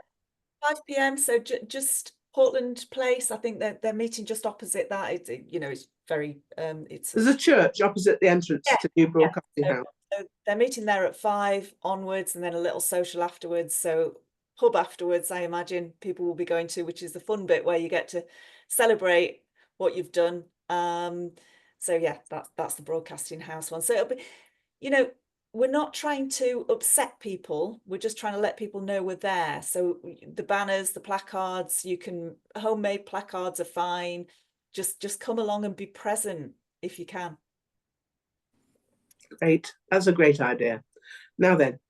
p.m. So just Portland Place. I think they're meeting just opposite that. It's very There's a church opposite the entrance to New Broadcasting House. So they're meeting there at 5 onwards, and then a little social afterwards. So pub afterwards, I imagine people will be going to, which is the fun bit where you get to celebrate what you've done. So yeah, that's the Broadcasting House one. So it'll be, we're not trying to upset people. We're just trying to let people know we're there. So the banners, the placards, homemade placards are fine. Just come along and be present if you can. Great, that's a great idea. Now then,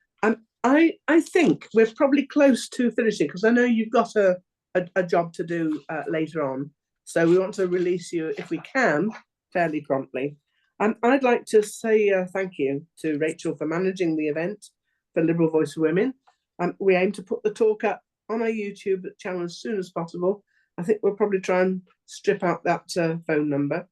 I think we're probably close to finishing, because I know you've got a job to do later on. So we want to release you, if we can, fairly promptly. I'd like to say thank you to Rachel for managing the event for Liberal Voice for Women. We aim to put the talk up on our YouTube channel as soon as possible. I think we'll probably try and strip out that phone number.